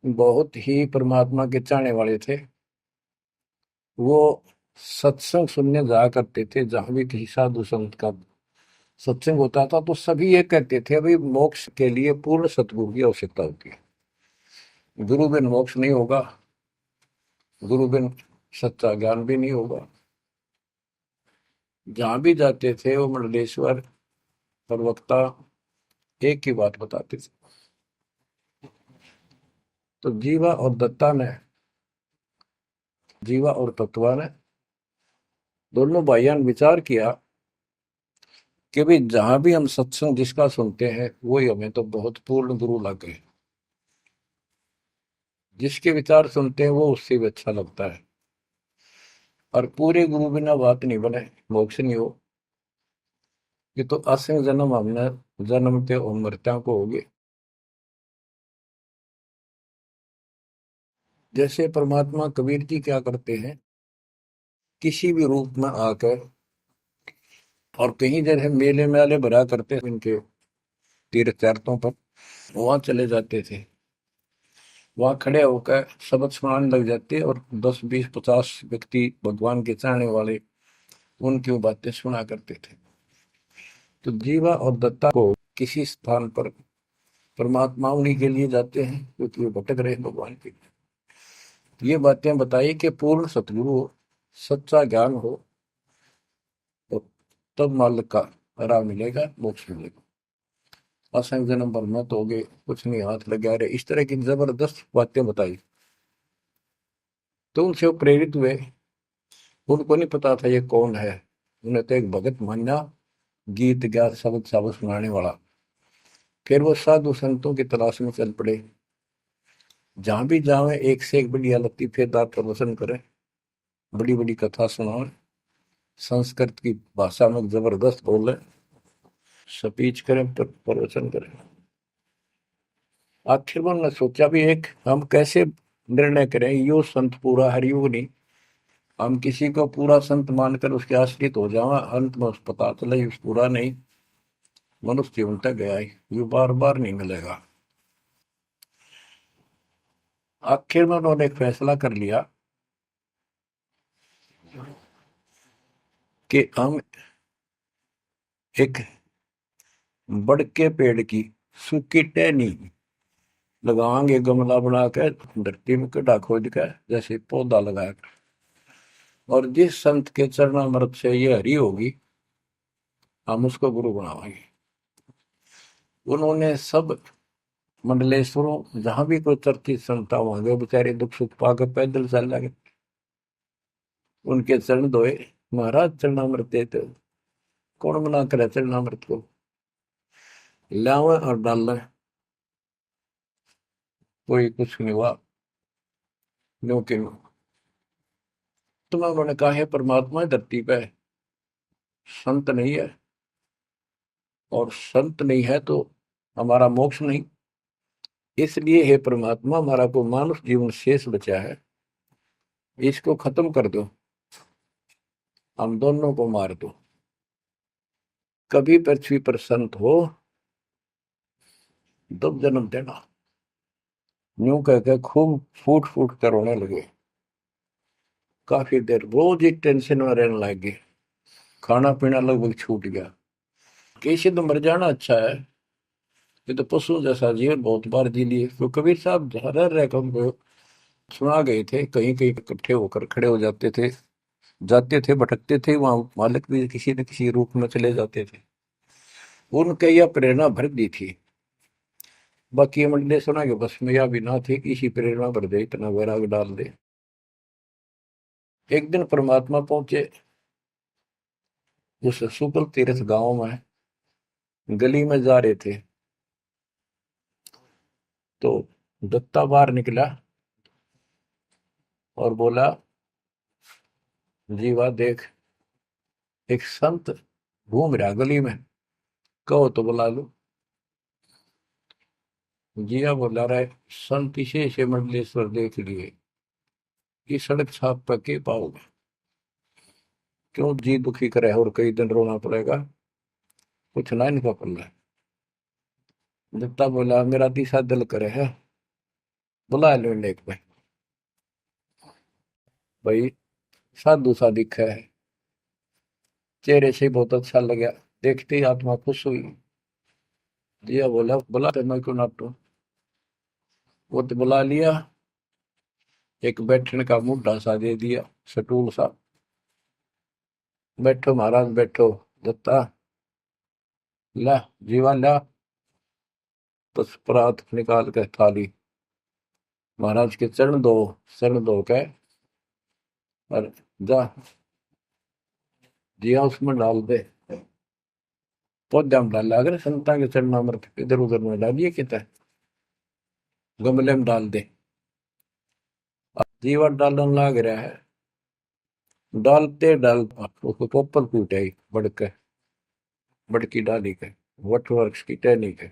बहुत ही परमात्मा के चाहने वाले थे। वो सत्संग सुनने जाया करते थे। जहां भी किसी साधु संत का सत्संग होता था तो सभी ये कहते थे अभी मोक्ष के लिए पूर्ण सतगुरु की आवश्यकता होती है। गुरु बिन मोक्ष नहीं होगा, गुरु बिन सच्चा ज्ञान भी नहीं होगा। जहां भी जाते थे वो मंडलेश्वर प्रवक्ता एक ही बात बताते थे। तो जीवा और तत्वा ने दोनों भाइयों ने विचार किया कि भाई जहां भी हम सत्संग जिसका सुनते हैं वही हमें तो बहुत पूर्ण गुरु लगे। जिसके विचार सुनते हैं वो उससे भी अच्छा लगता है। और पूरे गुरु बिना बात नहीं बने, मोक्ष नहीं हो। ये तो असंग जन्म हमने जन्मते और मरत्या को होगे। जैसे परमात्मा कबीर जी क्या करते हैं, किसी भी रूप में आकर और कहीं जगह मेले मेले भरा करते हैं इनके तीर्थ तीर्थों पर, वहां चले जाते थे। वहां खड़े होकर शब्द सुनाने लग जाते और 10 20 50 व्यक्ति भगवान के चाहने वाले उनकी वो बातें सुना करते थे। तो जीवा और दत्ता को किसी स्थान पर परमात्मा उन्हीं के लिए जाते हैं क्योंकि वो भटक रहे हैं भगवान के। ये बातें बताई कि पूर्ण सतगुरु हो, सच्चा ज्ञान हो, तो तब मालिक का राह मिलेगा, मोक्ष मिलेगा। असंग जन्म पर मत हो गए, कुछ नहीं हाथ लगा रहे, इस तरह की जबरदस्त बातें बताई। तो उनसे वो प्रेरित हुए। उनको नहीं पता था ये कौन है। उन्हें तो एक भगत मान्या, गीत गा शब्द शब्द सुनाने वाला। फिर वो साधु संतों की तलाश में चल पड़े। जहां भी जावे एक से एक बढ़िया लतीफेदार प्रवचन करे, बड़ी बड़ी कथा सुनाए, संस्कृत की भाषा में जबरदस्त बोले, स्पीच करें, प्रवचन करें। आखिर में उन्होंने सोचा भी एक हम कैसे निर्णय करें, यो संत पूरा हरियो नहीं। हम किसी को पूरा संत मानकर उसके आश्रित हो जावा, अंत में उस पता चले उस पूरा नहीं, मनुष्य जीवन तक गया ही, ये बार बार नहीं मिलेगा। आखिर में उन्होंने एक फैसला कर लिया कि हम एक बड़ के पेड़ की सूखी टहनी लगाएंगे, गमला बना के धरती में गड्ढा खोद के जैसे पौधा लगाया। और जिस संत के चरणामृत से ये हरी होगी, हम उसको गुरु बनावाएंगे। उन्होंने सब मंडलेश्वरों जहां भी कोई चर्चित संत होंगे, बेचारे दुख सुख पाकर पैदल चल लगे, उनके चरण धोए। महाराज चरणामृत देते हो। कौन मना करे चरणामृत को, लावे और डाल। कोई कुछ नहीं हुआ। क्योंकि तुम्हें उन्होंने कहा है परमात्मा धरती पे है, संत नहीं है, और संत नहीं है तो हमारा मोक्ष नहीं। इसलिए हे परमात्मा, हमारा को मानुष जीवन शेष बचा है, इसको खत्म कर दो, हम दोनों को मार दो। कभी पृथ्वी पर संत हो तब जन्म देना। यूं कहकर खूब फूट फूट कर रोने लगे। काफी देर रोज ही टेंशन में रहने लगे, खाना पीना लगभग छूट गया। कैसे तो मर जाना अच्छा है, ये तो पशु जैसा जीवन बहुत बार जी लिए। तो कबीर साहब रह रह कर हमको सुना गए थे, कहीं कहीं इकट्ठे होकर खड़े हो जाते थे, जाते थे, भटकते थे, वहां मालिक भी किसी न किसी रूप में चले जाते थे। उनके यह प्रेरणा भर दी थी। बाकी मंडले सुना के बस में यह भी ना थे कि इसी प्रेरणा भर दे, इतना वैराग डाल दे। एक दिन परमात्मा पहुंचे उस सुकल तीर्थ गांव में, गली में जा रहे थे तो दत्ता बाहर निकला और बोला, जीवा देख, एक संत घूम रहा गली में, कहो तो बुला लो। जिया बोला रहा है, संत इसे से मंडलेश्वर देख लिए, ये सड़क छाप पर के पाओगे, क्यों जी दुखी करे और कई दिन रोना पड़ेगा, कुछ ना इनका पल्ला। दत्ता बोला, मेरा तीसरा दिल करे है, बुला लो इन्हें एक भाई। भाई साधु सा दिखा है, चेहरे से बहुत अच्छा लगा, देखते ही आत्मा खुश हुई। जिया बोला, बुला तो मैं क्यों नाटू। वो तो बुला लिया, एक बैठने का मुड्ढा सा दे दिया, सटूल सा। बैठो महाराज बैठो। दत्ता, ला जीवा ला, बस परात निकाल के थाली महाराज के चरण दो के, और जा जिया उसमें डाल दे। पौधा में डाल, अगर संता के चरण अमृत इधर उधर में डालिए, कितना गमले में डाल दे। अब जीवा डालने लग रहा है, डालते डालता उसको पोपल फूट आई बड़के, बड़की डाली के, वट वृक्ष की टहनी के।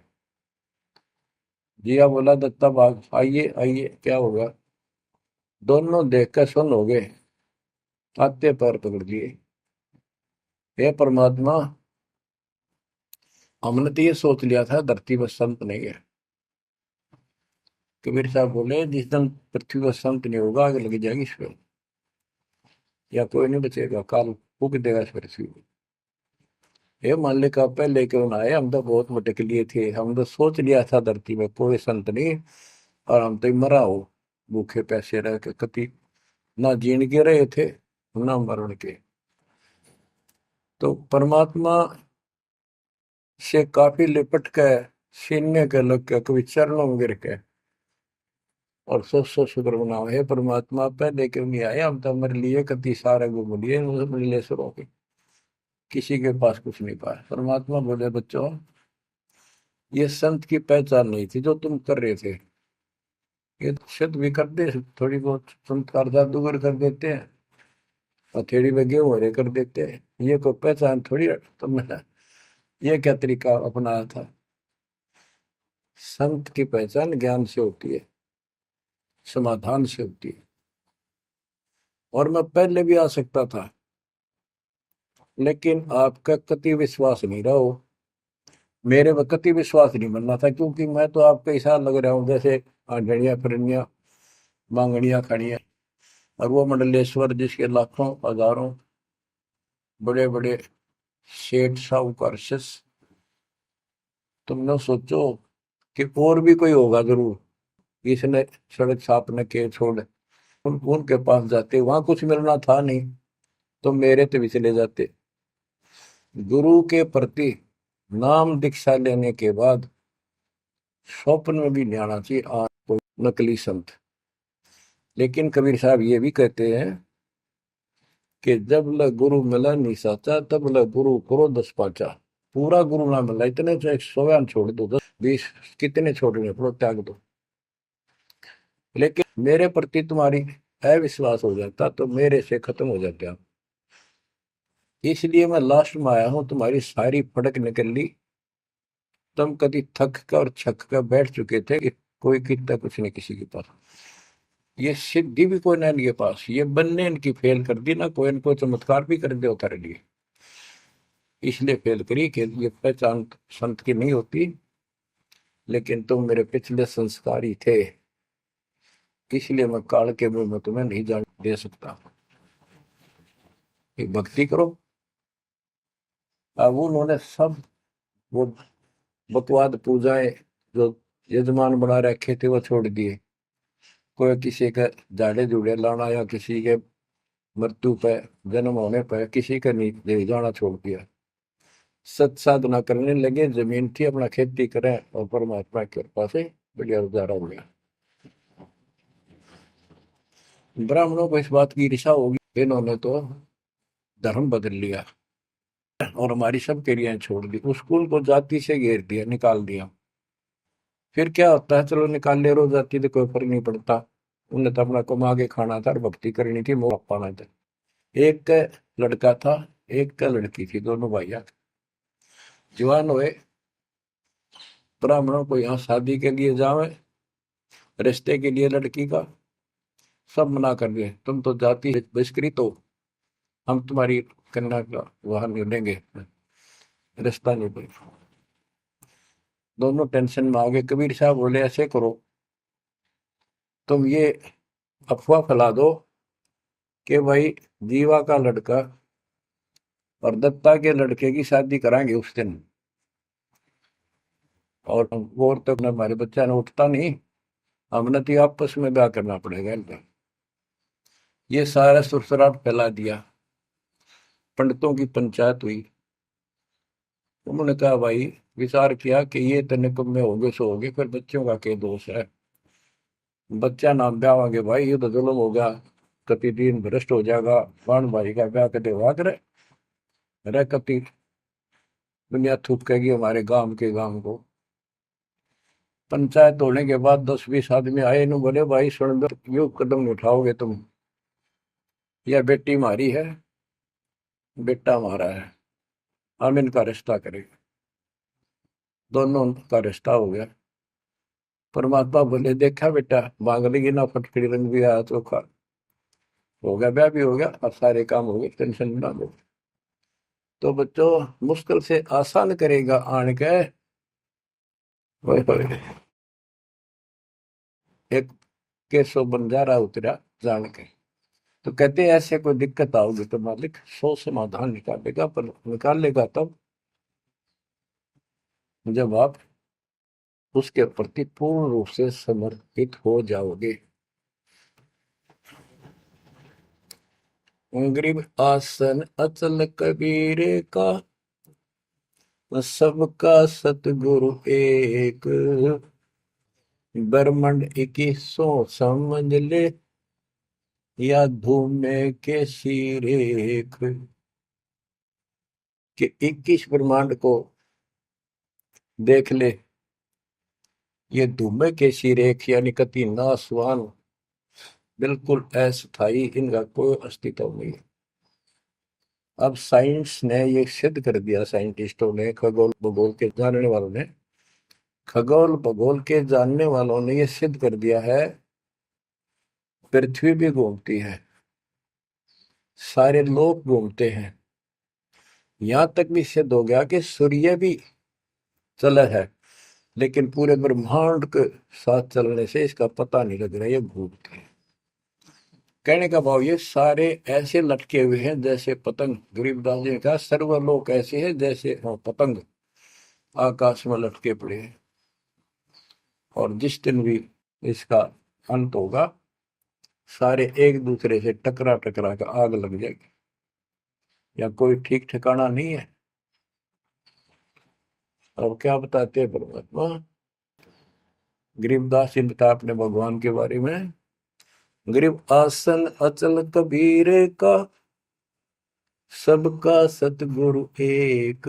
जिया बोला, दत्ता बाग आइए आइए, क्या होगा। दोनों देख कर सुन हो गए, आते पैर पकड़ लिए। हे परमात्मा, हमने तो ये सोच लिया था धरती पर संत नहीं है। कबीर साहब बोले, जिस दिन पृथ्वी पर संत नहीं होगा, आग लग जाएगी इस पर, या कोई नहीं बचेगा, काल फूक देगा इस पृथ्वी को। ये मान का पहले क्यों ना आए, हम तो बहुत भटक लिए थे, हम तो सोच लिया था धरती में कोई संत नहीं, और हम तो मरा हो भूखे पैसे रह के, कति ना जीण के रहे थे ना मरण के। तो परमात्मा से काफी लिपट के, सीने के लग के, कभी चरणों में गिर के, और सौ शुक्र मनाओ, हे परमात्मा पहले क्यों नहीं आए, हम तो हमारे लिए कति सारे घूम लिए मंडलेश्वरों के, किसी के पास कुछ नहीं पाया। परमात्मा बोले, बच्चों ये संत की पहचान नहीं थी जो तुम कर रहे थे, ये सिद्ध भी कर दे थोड़ी बहुत, चमत्कार जादूगर कर देते हैं, हथेड़ी में गेहूं हरे कर देते हैं, ये कोई पहचान थोड़ी तुमने ये क्या तरीका अपनाया था। संत की पहचान ज्ञान से होती है, समाधान से होती है। और मैं पहले भी आ सकता था, लेकिन आपका कति विश्वास नहीं रहा हो, मेरे में कति विश्वास नहीं बनना था, क्योंकि मैं तो आपके हिसाब लग रहा हूँ जैसे आंधड़िया फिरनिया मांगड़िया खड़िया, और वो मंडलेश्वर जिसके लाखों हजारों बड़े बड़े सेठ साहूकार शिष्य। तुमने सोचो कि और भी कोई होगा जरूर, इसने सड़क छापने के छोड़ उनके पास जाते, वहां कुछ मिलना था नहीं तो मेरे तो भी चले जाते। गुरु के प्रति नाम दीक्षा लेने के बाद स्वप्न में भी नहीं आना चाहिए आज कोई नकली संत। लेकिन कबीर साहब ये भी कहते हैं कि जब ल गुरु मिला नहीं साचा, तब ल गुरु करो दस पाचा। पूरा गुरु ना मिला, इतने चाहे 100 छोड़ दो, 10 20 कितने छोड़ने पड़ो, त्याग दो, लेकिन मेरे प्रति तुम्हारी अविश्वास हो जाता तो मेरे से खत्म हो जाते आप। इसलिए मैं लास्ट में आया हूं, तुम्हारी सारी फड़क निकल ली। तुम कभी थक कर और छक कर बैठ चुके थे कि कोई कितना कुछ नहीं किसी के पास। ये सिद्धि भी कोई ना इनके पास, ये बनने इनकी फेल कर दी ना, कोई इनको चमत्कार भी कर दे उतारे लिए। इसलिए फेल करी कि ये पहचान संत की नहीं होती। लेकिन तुम मेरे पिछले संस्कारी थे, इसलिए मैं काल के मुंह में तुम्हें नहीं जान दे सकता। एक भक्ति करो। अब उन्होंने सब वो बकवाद पूजाएं जो यजमान बना रखे थे वो छोड़ दिए। कोई किसी का झाड़े झूड़े लाना या किसी के मृत्यु पे, जन्म होने पर किसी का नहीं ले जाना छोड़ दिया। सत साधना करने लगे, जमीन थी अपना खेती करें और परमात्मा की कृपा से बढ़िया गुजारा हो गया। ब्राह्मणों को इस बात की ईर्षा होगी, इन्होंने तो धर्म बदल लिया और हमारी सब क्रियाएं छोड़ दी, उस कुल को जाति से घेर दिया, निकाल दिया। फिर क्या होता है, चलो निकाल ले रो जाति तो कोई फर्क नहीं पड़ता। उन्हें तो अपना कमा के खाना था और भक्ति करनी थी, मोह पाना था। एक का लड़का था, एक का लड़की थी, दोनों भैया जवान हुए। ब्राह्मणों को यहाँ शादी के लिए जावे, रिश्ते के लिए लड़की का सब मना कर दिए, तुम तो जाति बहिष्कृत हो, हम तुम्हारी कन्या का वहां नहीं लेंगे, रिश्ता नहीं बनेगा। दोनों टेंशन में आ गए। कबीर साहब बोले ऐसे करो, तुम ये अफवाह फैला दो कि भाई जीवा का लड़का और दत्ता के लड़के की शादी कराएंगे उस दिन, और वो तो हमारे बच्चा ने उठता नहीं, हमने तो आपस में ब्याह करना पड़ेगा इनका। ये सारा सुरसराट फैला दिया। पंडितों की पंचायत हुई। उन्होंने कहा भाई, विचार किया कि ये तो निकम्मे में होगे सो होगे, फिर बच्चों का क्या दोष है। बच्चा नाम ब्याह भाई, ये तो जुल्म होगा, कति दिन भ्रष्ट हो जाएगा। बाण भाई का ब्याह कदे हुआ करे, रह कति दुनिया थूकेगी हमारे गांव को। पंचायत होने के बाद 10-20 आदमी आए, इन बोले भाई सुन दो, यो कदम नहीं उठाओगे तुम, यह बेटी हमारी है, बेटा हमारा है, हम इनका रिश्ता करेंगे। दोनों का रिश्ता हो गया। परमात्मा बोले देखा बेटा, मांग लेगी ना फटकड़ी रंग भी आया तो खा हो गया, ब्याह भी हो गया और सारे काम हो गए, टेंशन ना लो। तो बच्चों मुश्किल से आसान करेगा आन के, एक केसो बंजारा उतरा जान के। तो कहते हैं ऐसे कोई दिक्कत आओगी तो मालिक 100 समाधान निकालेगा, पर निकालेगा तब जब आप उसके प्रति पूर्ण रूप से समर्पित हो जाओगे। गरीब आसन अचल कबीर का, सबका सतगुरु एक, ब्रह्मंड 21 समझ ले, या धूमे के सिरेख। कि 21 ब्रह्मांड को देख ले, ये धूमे के सिरेख यानी कति नासवान, बिल्कुल अस्थाई, इनका कोई अस्तित्व नहीं। अब साइंस ने ये सिद्ध कर दिया, साइंटिस्टों ने, खगोल भूगोल के जानने वालों ने, खगोल भूगोल के जानने वालों ने ये सिद्ध कर दिया है, पृथ्वी भी घूमती है, सारे लोग घूमते हैं। यहां तक भी सिद्ध हो गया कि सूर्य भी चला है, लेकिन पूरे ब्रह्मांड के साथ चलने से इसका पता नहीं लग रहा, ये घूमते हैं। कहने का भाव ये सारे ऐसे लटके हुए हैं जैसे पतंग। गरीबदास जी ने कहा सर्वलोक ऐसे है जैसे पतंग आकाश में लटके पड़े हैं, और जिस दिन भी इसका अंत होगा, सारे एक दूसरे से टकरा टकरा कर आग लग जाएगी, या कोई ठीक ठिकाना नहीं है। और क्या बताते हैं परमात्मा, गरीबदास जी बता अपने भगवान के बारे में, गरीब आसन अचल कबीर का, सबका सतगुरु एक,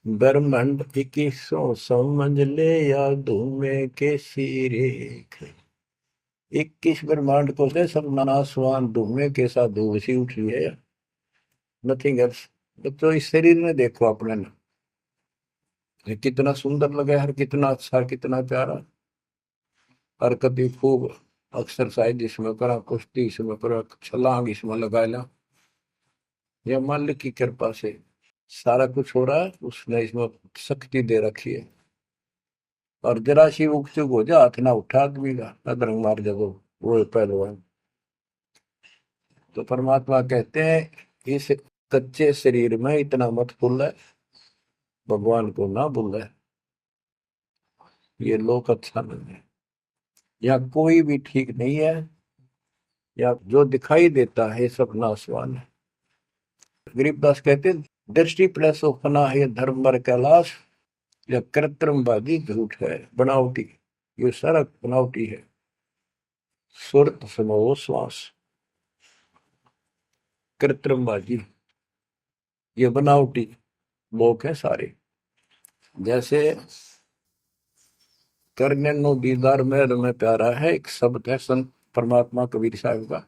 ब्रह्मंड 21 समझ ले, या धूमे के सिरेख। 21 ब्रह्मांड को से सब नासवान धूमे के साथ धूसी उठ रही है। Nothing else. तो इस शरीर में देखो अपने ना, ये कितना सुंदर लगे, हर कितना अच्छा, कितना प्यारा। हरकत खूब, एक्सरसाइज इसमें करा, कुश्ती इसमें करा, छलांग इसमें लगा ला। यह मालिक की कृपा से सारा कुछ हो रहा है, उसने इसमें शक्ति दे रखी है। और जरा सी उग चुक हो जा, हाथ ना उठा आदमी का, अदरंग मार जब वो है पहलवान। तो परमात्मा कहते हैं इस कच्चे शरीर में इतना मत भूल है, भगवान को ना भूल है। ये लोक अच्छा नहीं है, या कोई भी ठीक नहीं है, या जो दिखाई देता है सब नाशवान है। गरीबदास कहते हैं, दृष्टि प्लस फना है धर्म बर कैलाश, या कृत्रिमवादी झूठ है बनावटी। ये सारा बनावटी है। सुरत समो श्वास, कृत्रिमबाजी, ये बनावटी लोग हैं सारे। जैसे करने नो दीदार में प्यारा है, एक शब्द है संत परमात्मा कबीर साहब का।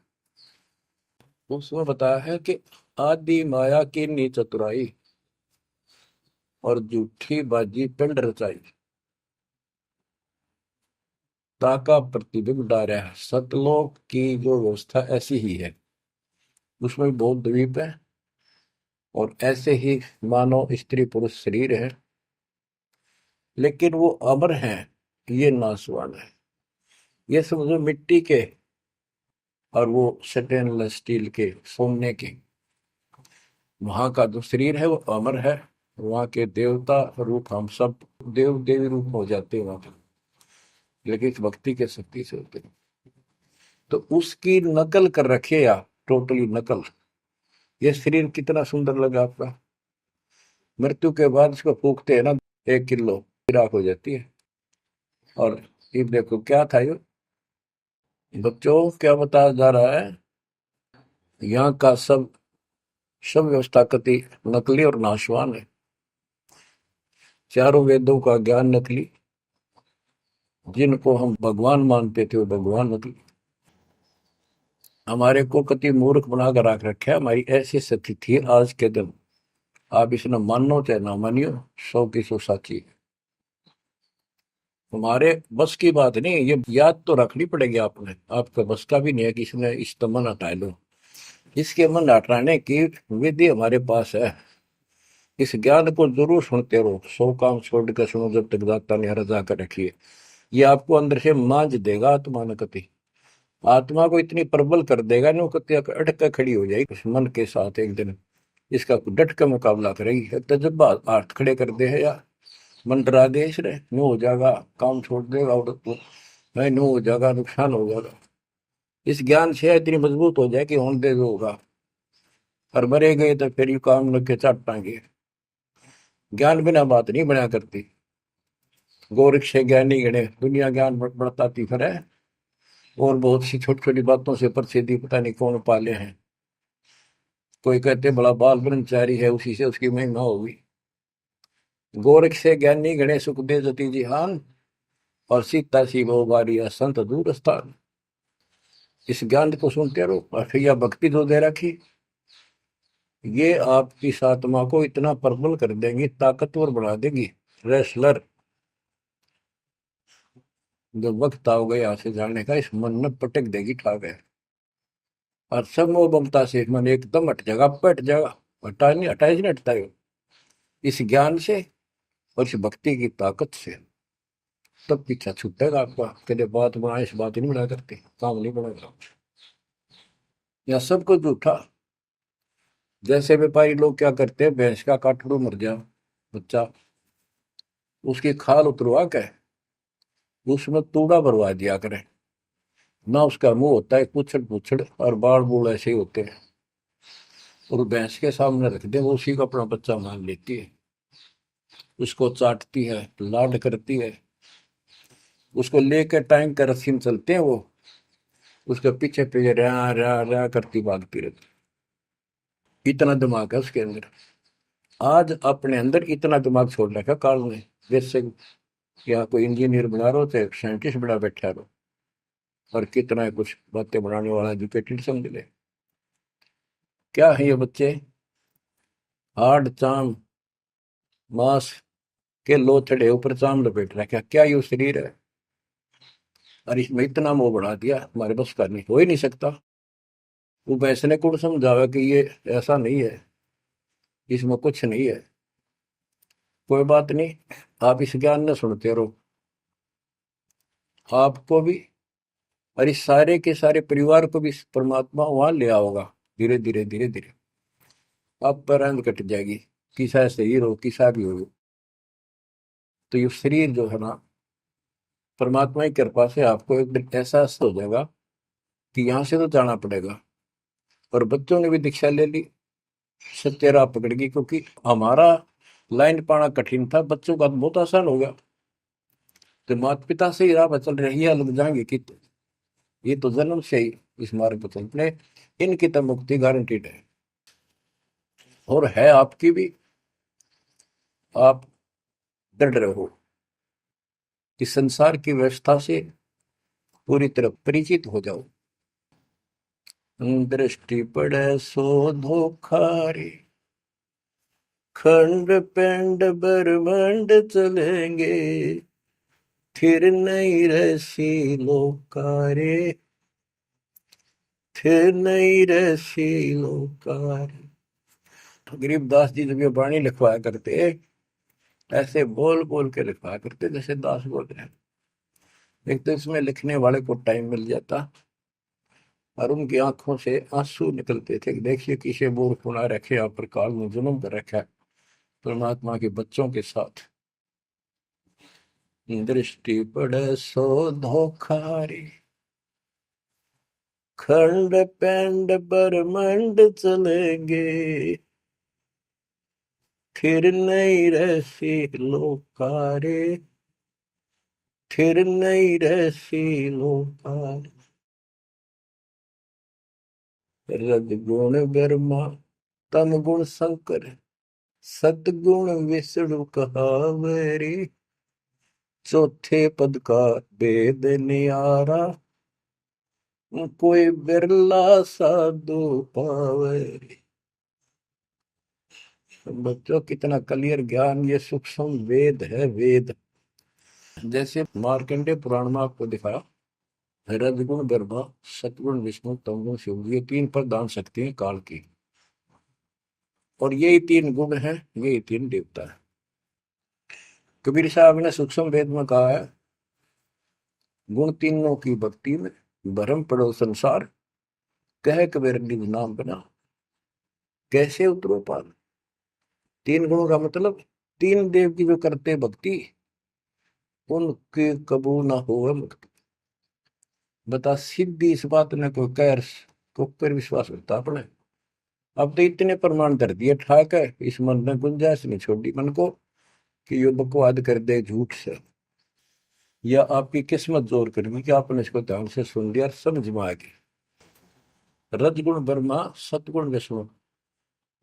उसमें बताया है कि आदि माया की नी चतुराई, और झूठी बाजी पिंड रचाई, ताका प्रतिबिंब डारा है। सतलोक की जो व्यवस्था ऐसी ही है, उसमें भी बहुत द्वीप है, और ऐसे ही मानव स्त्री पुरुष शरीर है, लेकिन वो अमर है, ये नासवान है। ये समझो मिट्टी के, और वो स्टेनलेस स्टील के, सोने के। वहां का जो शरीर है वो अमर है। वहां के देवता रूप हम सब देव देवी रूप हो जाते हैं वहां पर, लेकिन इस भक्ति के शक्ति से होते हैं। तो उसकी नकल कर रखे आप, टोटली नकल। ये शरीर कितना सुंदर लगा आपका, मृत्यु के बाद इसको फूकते हैं ना, 1 किलो राख हो जाती है। और ये देखो क्या था ये, बच्चों क्या बताया जा रहा है, यहाँ का सब सब व्यवस्था कति नकली और नाशवान है। चारों वेदों का ज्ञान नकली, जिनको हम भगवान मानते थे वो भगवान नकली। हमारे को कति मूर्ख बनाकर रख रखे, हमारी ऐसी स्थिति थी आज के दिन। आप इसने मानो चाहे ना मानियो, 100 की 100 साची है। हमारे बस की बात नहीं, ये याद तो रखनी पड़ेगी आपने। आपका बस का भी नहीं है कि इसने इस मन हटा लो। इसके मन हटाने की विधि हमारे पास है। इस ज्ञान को जरूर सुनते रहो, 100 काम छोड़ कर सुनो, जब तक दाता ने रजा कर रखी है। ये आपको अंदर से मांझ देगा आत्मा न कति। आत्मा को इतनी प्रबल कर देगा ना, वो कति अटक कर खड़ी हो जाएगी उस मन के साथ एक दिन। इसका डट का मुकाबला करेगी, तजब्बा हाथ खड़े कर दे है या मन डरा दे इसने, नो हो जाएगा, काम छोड़ देगा, और नहीं नो हो जाएगा, नुकसान हो जाएगा। इस ज्ञान से इतनी मजबूत हो जाए कि होने दे जो होगा, और मरे गए तो फिर यू काम लग के चट पाएंगे। ज्ञान बिना बात नहीं बना करती। गोरख से ज्ञानी गणे, दुनिया ज्ञान बढ़ताती फिर है। और बहुत सी छोटी छोटी बातों से प्रसिद्धि पता नहीं कौन पाले हैं। कोई कहते बड़ा बाल ब्रह्मचारी है, उसी से उसकी महिमा होगी। गोरख से ज्ञानी गणे सुख दे जति जिहान, और सीता सी वो बारिया संत दूर स्थान। इस ज्ञान को सुनते रहो, और फिर यह भक्ति जो दे रखी, ये आपकी इस आत्मा को इतना प्रबल कर देंगी, ताकतवर बना देंगी, रेसलर। जब वक्त आओगे यहाँ से जाने का, इस मन में पटक देगी ठाक है। और सब मोह ममता से मन एकदम हट जाएगा, पट जाएगा। हटा नहीं, हटाए नहीं हटता है। इस ज्ञान से और इस भक्ति की ताकत से तब पीछा छूटेगा आपका। कदे बात बनाए, इस बात ही नहीं बना करते, काम नहीं बनेगा। या सब कुछ झूठा। जैसे व्यापारी लोग क्या करते हैं, भैंस का काटड़ू मर गया बच्चा, उसकी खाल उतरवा के उसमें तूड़ा भरवा दिया करें। ना उसका मुंह होता है, पूछड़ पूछड़, और बाल बूल ऐसे ही होते हैं। और भैंस के सामने रख दे, वो उसी को अपना बच्चा मान लेती है। उसको चाटती है, लाड करती है। उसको लेकर टाइम का रस्सी में चलते हैं वो, उसके पीछे पीछे रा रा रा करती भागती रहती। इतना दिमाग है उसके अंदर। आज अपने अंदर इतना दिमाग छोड़ रखा काल ने। जैसे या कोई इंजीनियर बना रहो, चाहे साइंटिस्ट बना बैठा रहो, और कितना है कुछ बातें बनाने वाला एजुकेटेड समझ ले। क्या है ये बच्चे, हाड़ चाम मांस के लोथड़े ऊपर चाम लपेट रखा, क्या ये शरीर है? और इसमें इतना मोह बढ़ा दिया, हमारे बस का नहीं, हो ही नहीं सकता। वो वैसे ने कौन समझावा कि ये ऐसा नहीं है, इसमें कुछ नहीं है। कोई बात नहीं, आप इस ज्ञान न सुनते रहो, आपको भी और इस सारे के सारे परिवार को भी परमात्मा वहां ले आओगा। धीरे धीरे धीरे धीरे आप पर रंग कट जाएगी, किसा शरीर हो किसा भी हो। तो ये शरीर जो है ना, परमात्मा की कृपा से आपको एक दिन एहसास हो जाएगा कि यहाँ से तो जाना पड़ेगा। और बच्चों ने भी दीक्षा ले ली, सत्य राह पकड़ गई, क्योंकि हमारा लाइन पाना कठिन था, बच्चों का तो बहुत आसान हो गया। तो माता पिता से ही राह पर चल रही है, लग जाएंगे कि ये तो जन्म से ही इस मार्ग पर चलते, इनकी तो मुक्ति गारंटीड है। और है आपकी भी, आप डर रहो कि संसार की व्यवस्था से पूरी तरह परिचित हो जाओ। दृष्टि पड़े सो धोखा रे, खंड पिंड ब्रह्मांड चलेंगे, फिर नहीं रसी लोकारे, फिर नहीं रसी लोकारे। तो गरीबदास जी जब ये वाणी लिखवाया करते, ऐसे बोल बोल के लिखवाया करते जैसे दास बोल रहे हैं। एक तो इसमें लिखने वाले को टाइम मिल जाता, और उनकी आंखों से आंसू निकलते थे कि देखिए किसे बोर खुना रखे, आप पर काल में जुल्म कर रखा है परमात्मा के बच्चों के साथ। दृष्टि पड़े सो धोखा रे, खंड पेंड ब्रह्मांड चलेंगे, फिर नहीं रहसी लोकारे, फिर नहीं रहसी लोकारे। रजगुण ब्रह्मा तम गुण शंकर, सतगुण विष्णु कहावरी, चौथे पद का वेद न्यारा, कोई बिरला साधु पावे। बच्चों कितना क्लियर ज्ञान, ये सूक्ष्म वेद है, वेद। जैसे मार्कंडे पुराण में आपको दिखाया, रजगुण ब्रह्मा, सतगुण विष्णु, तमगुण शिव, ये तीन प्रधान शक्ति हैं काल की। और यही तीन गुण हैं, यही तीन देवता है। कबीर साहब ने सूक्ष्म वेद में कहा है, गुण तीनों की भक्ति में भरम पड़ो संसार, कह कबीर निज नाम बना, कैसे उतरो पार। तीन गुणों का मतलब, तीन देव की जो करते भक्ति, उनके कबू ना हो मुक्ति। बता सीधी इस बात ने कोई कह को पर विश्वास करता अपने। अब तो इतने प्रमाण धर दिए ठाक है, इस मन ने गुंजाइश नहीं छोड़ी मन को कि ये बकवाद कर दे झूठ से, या आपकी किस्मत जोर करेगी कि आपने इसको ध्यान से सुन लिया और समझ में आ गई। रजगुण ब्रह्मा, सतगुण विष्णु,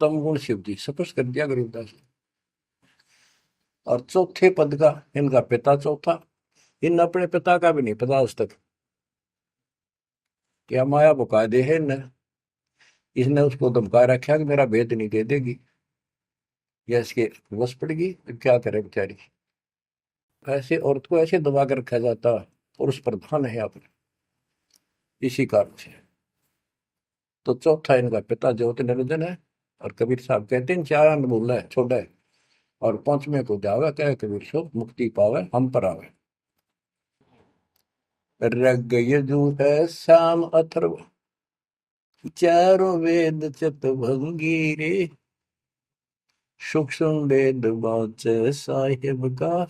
तम गुण शिव जी, स्पष्ट कर दिया गरीबदास ने। और चौथे पद का इनका पिता चौथा, इन अपने पिता का भी नहीं पता आज तक, क्या माया बुका दे है न। इसने उसको धमका रखा कि मेरा भेद नहीं दे देगी, या इसके वश पड़ेगी तो क्या करे बेचारी। ऐसे औरत को ऐसे दबा कर रखा जाता, पुरुष प्रधान है आप, इसी कारण से। तो चौथा इनका पिता ज्योति निरंजन है। और कबीर साहब कहते हैं चार अन्न बोला है छोड़ा है, और पांचवें को जावे कहे कबीर सो मुक्ति पावे हम पर आवे। रग यजु है श्याम अथर्व, चारों वेद चतुर्भंगी रे, सूक्ष्म वेद वाच साहिब का,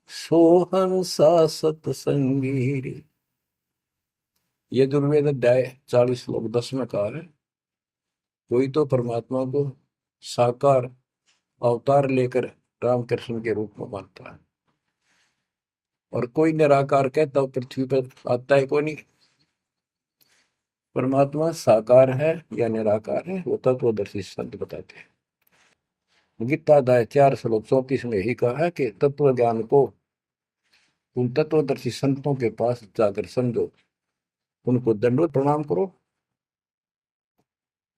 सोहन सा सतसंगी रे। यजुर्वेद अध्याय 40 श्लोक 10 में कहा है, कोई तो परमात्मा को साकार अवतार लेकर रामकृष्ण के रूप में मानता है, और कोई निराकार कहता हो पृथ्वी पर आता है कोई नहीं। परमात्मा साकार है या निराकार है, वो तत्वदर्शी संत बताते हैं। गीता अध्याय 4 श्लोक 34 में यही कहा है कि तत्व ज्ञान को उन तत्वदर्शी संतों के पास जाकर समझो, उनको दंडवत प्रणाम करो,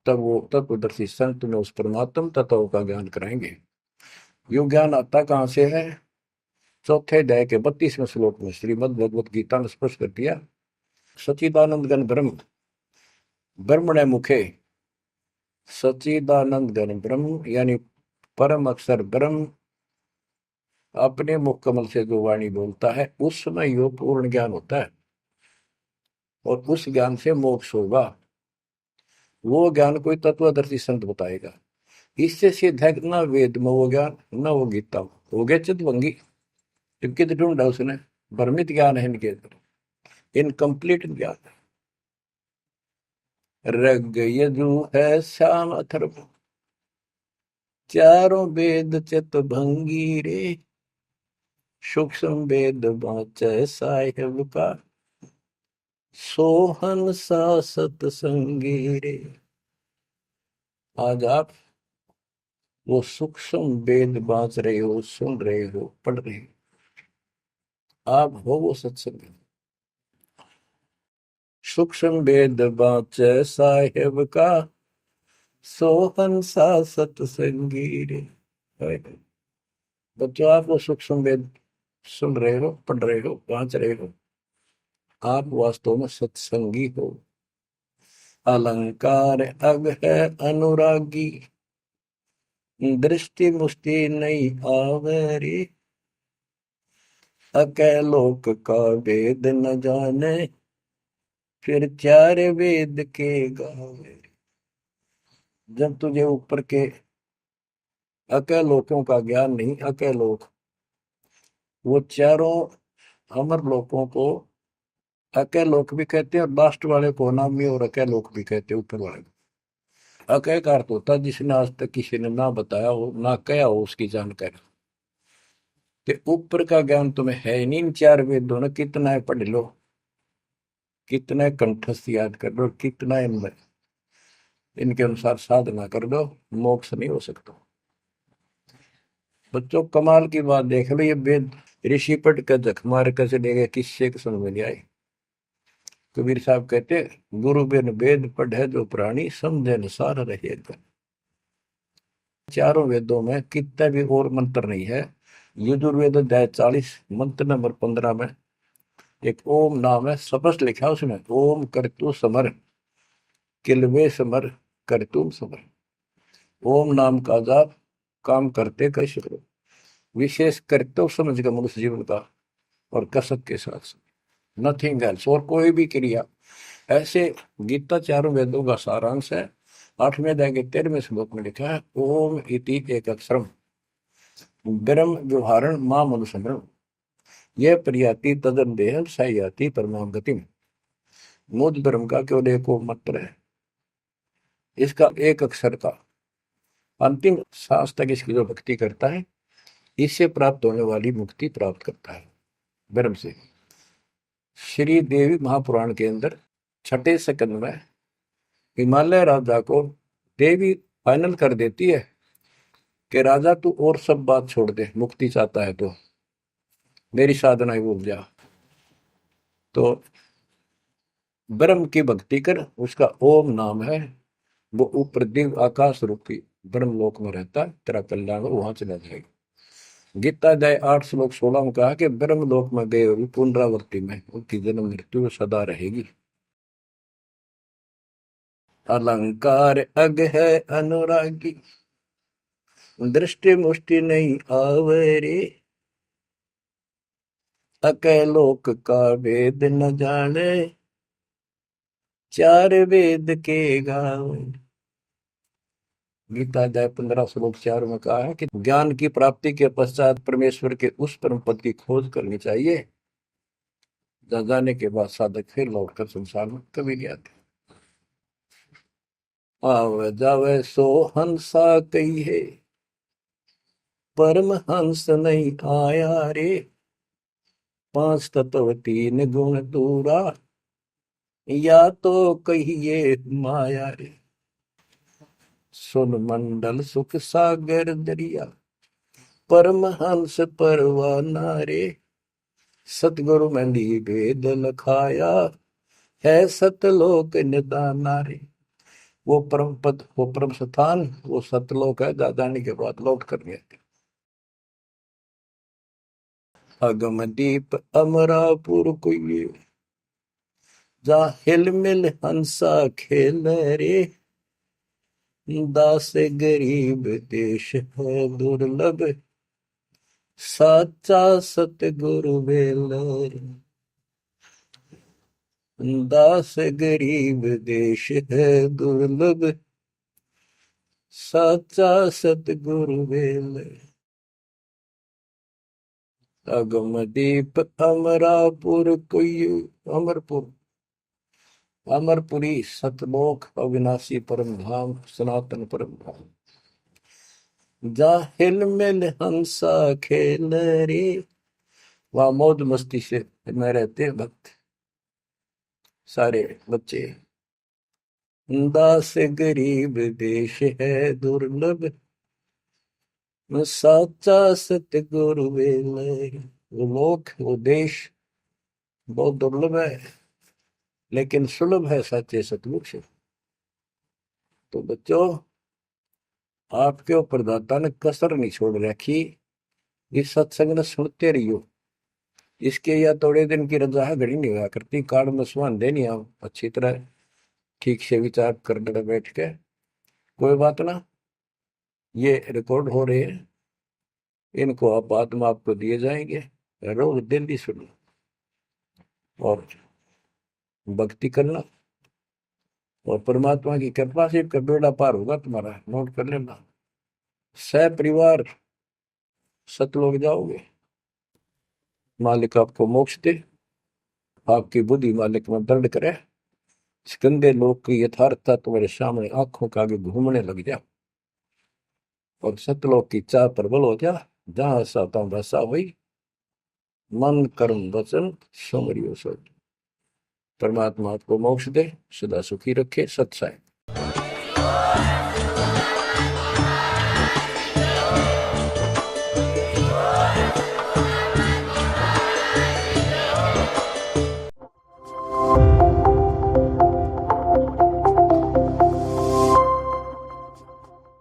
तब वो तत्वदर्शी संत में उस परमात्म तत्व का ज्ञान कराएंगे। यो ज्ञान आता कहाँ से है? चौथे अध्याय के 32वें श्लोक में श्रीमद् भगवत गीता ने स्पष्ट कर दिया। सच्चिदानंद घन ब्रह्म ब्रह्मणे मुखे, सच्चिदानंद घन ब्रह्म यानी परम अक्षर ब्रह्म अपने मुख कमल से जो वाणी बोलता है उस समय यो पूर्ण ज्ञान होता है और उस ज्ञान से मोक्ष होगा। वो ज्ञान कोई तत्वदर्शी संत बताएगा। इससे सिद्ध है न वेद में वो ज्ञान न वो गीता में। हो गया चितभंगी, जबकि तो ढूंढा उसने। भ्रमित ज्ञान है इनके अंदर, इनकम्प्लीट ज्ञान। रग यजु है श्याम अथर्व, चारों वेद चितभंगी रे, सूक्ष्म वेद बाँचै साहिब का, सोहन सा सतसंगी रे। आज आप वो सूक्ष्म वेद बाँच रहे हो, सुन रहे हो, पढ़ रहे हो, आप हो वो सत्संग। सूक्ष्म वेद बाँचै साहिब का, सोहन सा सतसंगी रे। बच्चों, आप वो सूक्ष्म वेद सुन रहे हो, पढ़ रहे हो, बाँच रहे हो, आप वास्तव में सत्संगी हो। अलंकार अग है अनुरागी, दृष्टि मुष्टि नहीं आवरी, अकैलोक का वेद न जाने, फिर चार वेद के गावे। जब तुझे ऊपर के अकैलोकों का ज्ञान नहीं, अकैलोक वो चारों अमर लोकों को अकैलोक भी कहते हैं और लास्ट वाले को नामी और अकैलोक भी कहते हैं, ऊपर वाले को। अकय का अर्थ होता है जिसने आज तक किसी ने ना बताया हो ना कहा हो उसकी जानकारी। कि ऊपर का ज्ञान तुम्हें है ही नहीं। इन चार वेदों ने कितना है पढ़ लो, कितना है कंठस्थ याद कर लो, कितना इनमें इनके अनुसार साधना कर दो, मोक्ष नहीं हो सकता। बच्चों, कमाल की बात देख लो, ये वेद ऋषि पट का जख मार कर चले गए, किससे समझ में नहीं आई। कबीर साहब कहते, गुरु बिन वेद पढ़े जो प्राणी, समझे न सार रहे। चारों वेदों में कितना भी और मंत्र नहीं है। यजुर्वेद अध्याय 40 मंत्र नंबर 15 में एक ओम नाम है, स्पष्ट लिखा है उसमें, ओम करतु समर किलवे समर करतुम समर। ओम नाम का जाप काम करते कैसे करो, विशेष कर्तव्य समझ कर मनुष्य जीवन का और कसक के साथ, नथिंग एल्स। और कोई भी क्रिया ऐसे। गीता चारों वेदों का सारांश है। 8वें अध्याय के 13वें श्लोक में लिखा है, ओम इति एक अक्षरम ब्रह्म व्यवहारण मां मनुसंग्रम, यह प्रियाति तदन देह सायाति परमाम गतिम। मुझ ब्रह्म का केवल एक मंत्र है, इसका एक अक्षर का अंतिम सांस तक इसकी जो भक्ति करता है, इससे प्राप्त होने वाली मुक्ति प्राप्त करता है ब्रह्म से। श्री देवी महापुराण के अंदर 6ठे स्कंद में हिमालय राजा को देवी फाइनल कर देती है कि राजा तू और सब बात छोड़ दे, मुक्ति चाहता है तो मेरी साधना ही भूल जा, तो ब्रह्म की भक्ति कर। उसका ओम नाम है, वो ऊपर दिव्य आकाश रूपी ब्रह्म लोक में रहता है, तेरा कल्याण वहां चला जाएगा। गीता अध्याय 8 श्लोक 16 में कहा कि ब्रह्म लोक में गए हुए पुनरावृत्ति में उनकी जन्म मृत्यु सदा रहेगी। अलंकार अग है अनुरागी, दृष्टि मुष्टि नहीं आवरे, अकैलोक का वेद न जाने, चार वेद के गावे। गीता अध्याय 15 श्लोक 4 में कहा है कि ज्ञान की प्राप्ति के पश्चात परमेश्वर के उस परम पद की खोज करनी चाहिए, जहाँ जाने के बाद साधक फिर लौटकर संसार में कभी नहीं आते। आवे जावे सो हंसा कही है, परम हंस नहीं आया रे, 5 तत्व 3 गुण दूरा, या तो कहिए माया रे। सुन मंडल सुख सागर दरिया, परम हंस परवाना रे, सतगुरु मंदी वेद लखाया, है सतलोक निदाना रे। वो परम पद, वो परम स्थान, वो सतलोक है, दादानी के बाद लौट कर गए। अगम दीप अमरापुर कोई, जा हिल मिल हंसा खेल रे, दास गरीब देश है दुर्लभ, साचा सतगुरु बेलर। दास गरीब देश है दुर्लभ, साचा सतगुरु बेलर। अगम दीप अमरापुर कोई, अमरपुर, अमरपुरी सतलोक अविनाशी परम धाम, सनातन परम धाम। जा हिल मिल हंसा खेल रे, वहां मौज मस्ती से में रहते हैं भक्त, सारे बच्चे। दास गरीब देश है दुर्लभ, साचा सतगुरु बेलर। वो लोग, वो देश बहुत दुर्लभ है, लेकिन सुलभ है सच्चे सतगुरु से। तो बच्चों, आपके ऊपर दाता ने कसर नहीं छोड़ रखी, इस सत्संग ने सुनते रहियो। इसके या थोड़े दिन की रजा है, घड़ी नहीं हुआ करती, कार्ड में सुहान देनी आप अच्छी तरह ठीक से विचार करने बैठ के। कोई बात ना, ये रिकॉर्ड हो रहे हैं, इनको आप बाद में आपको दिए जाएंगे, रोज दिल्ली सुनो और भक्ति करना, और परमात्मा की कृपा से का बेड़ा पार होगा तुम्हारा। नोट कर लेना, सह परिवार सतलोक जाओगे, मालिक आपको मोक्ष दे, आपकी बुद्धि मालिक में दर्द करे, इस गंदे लोक की यथार्थता तुम्हारे सामने आंखों के आगे घूमने लग जा, और सतलोक की चाह प्रबल हो जा। जहां साता भाषा हुई, मन कर्म वचन समरियो सब। परमात्मा आपको मोक्ष दे, सदा सुखी रखे। सत्साई।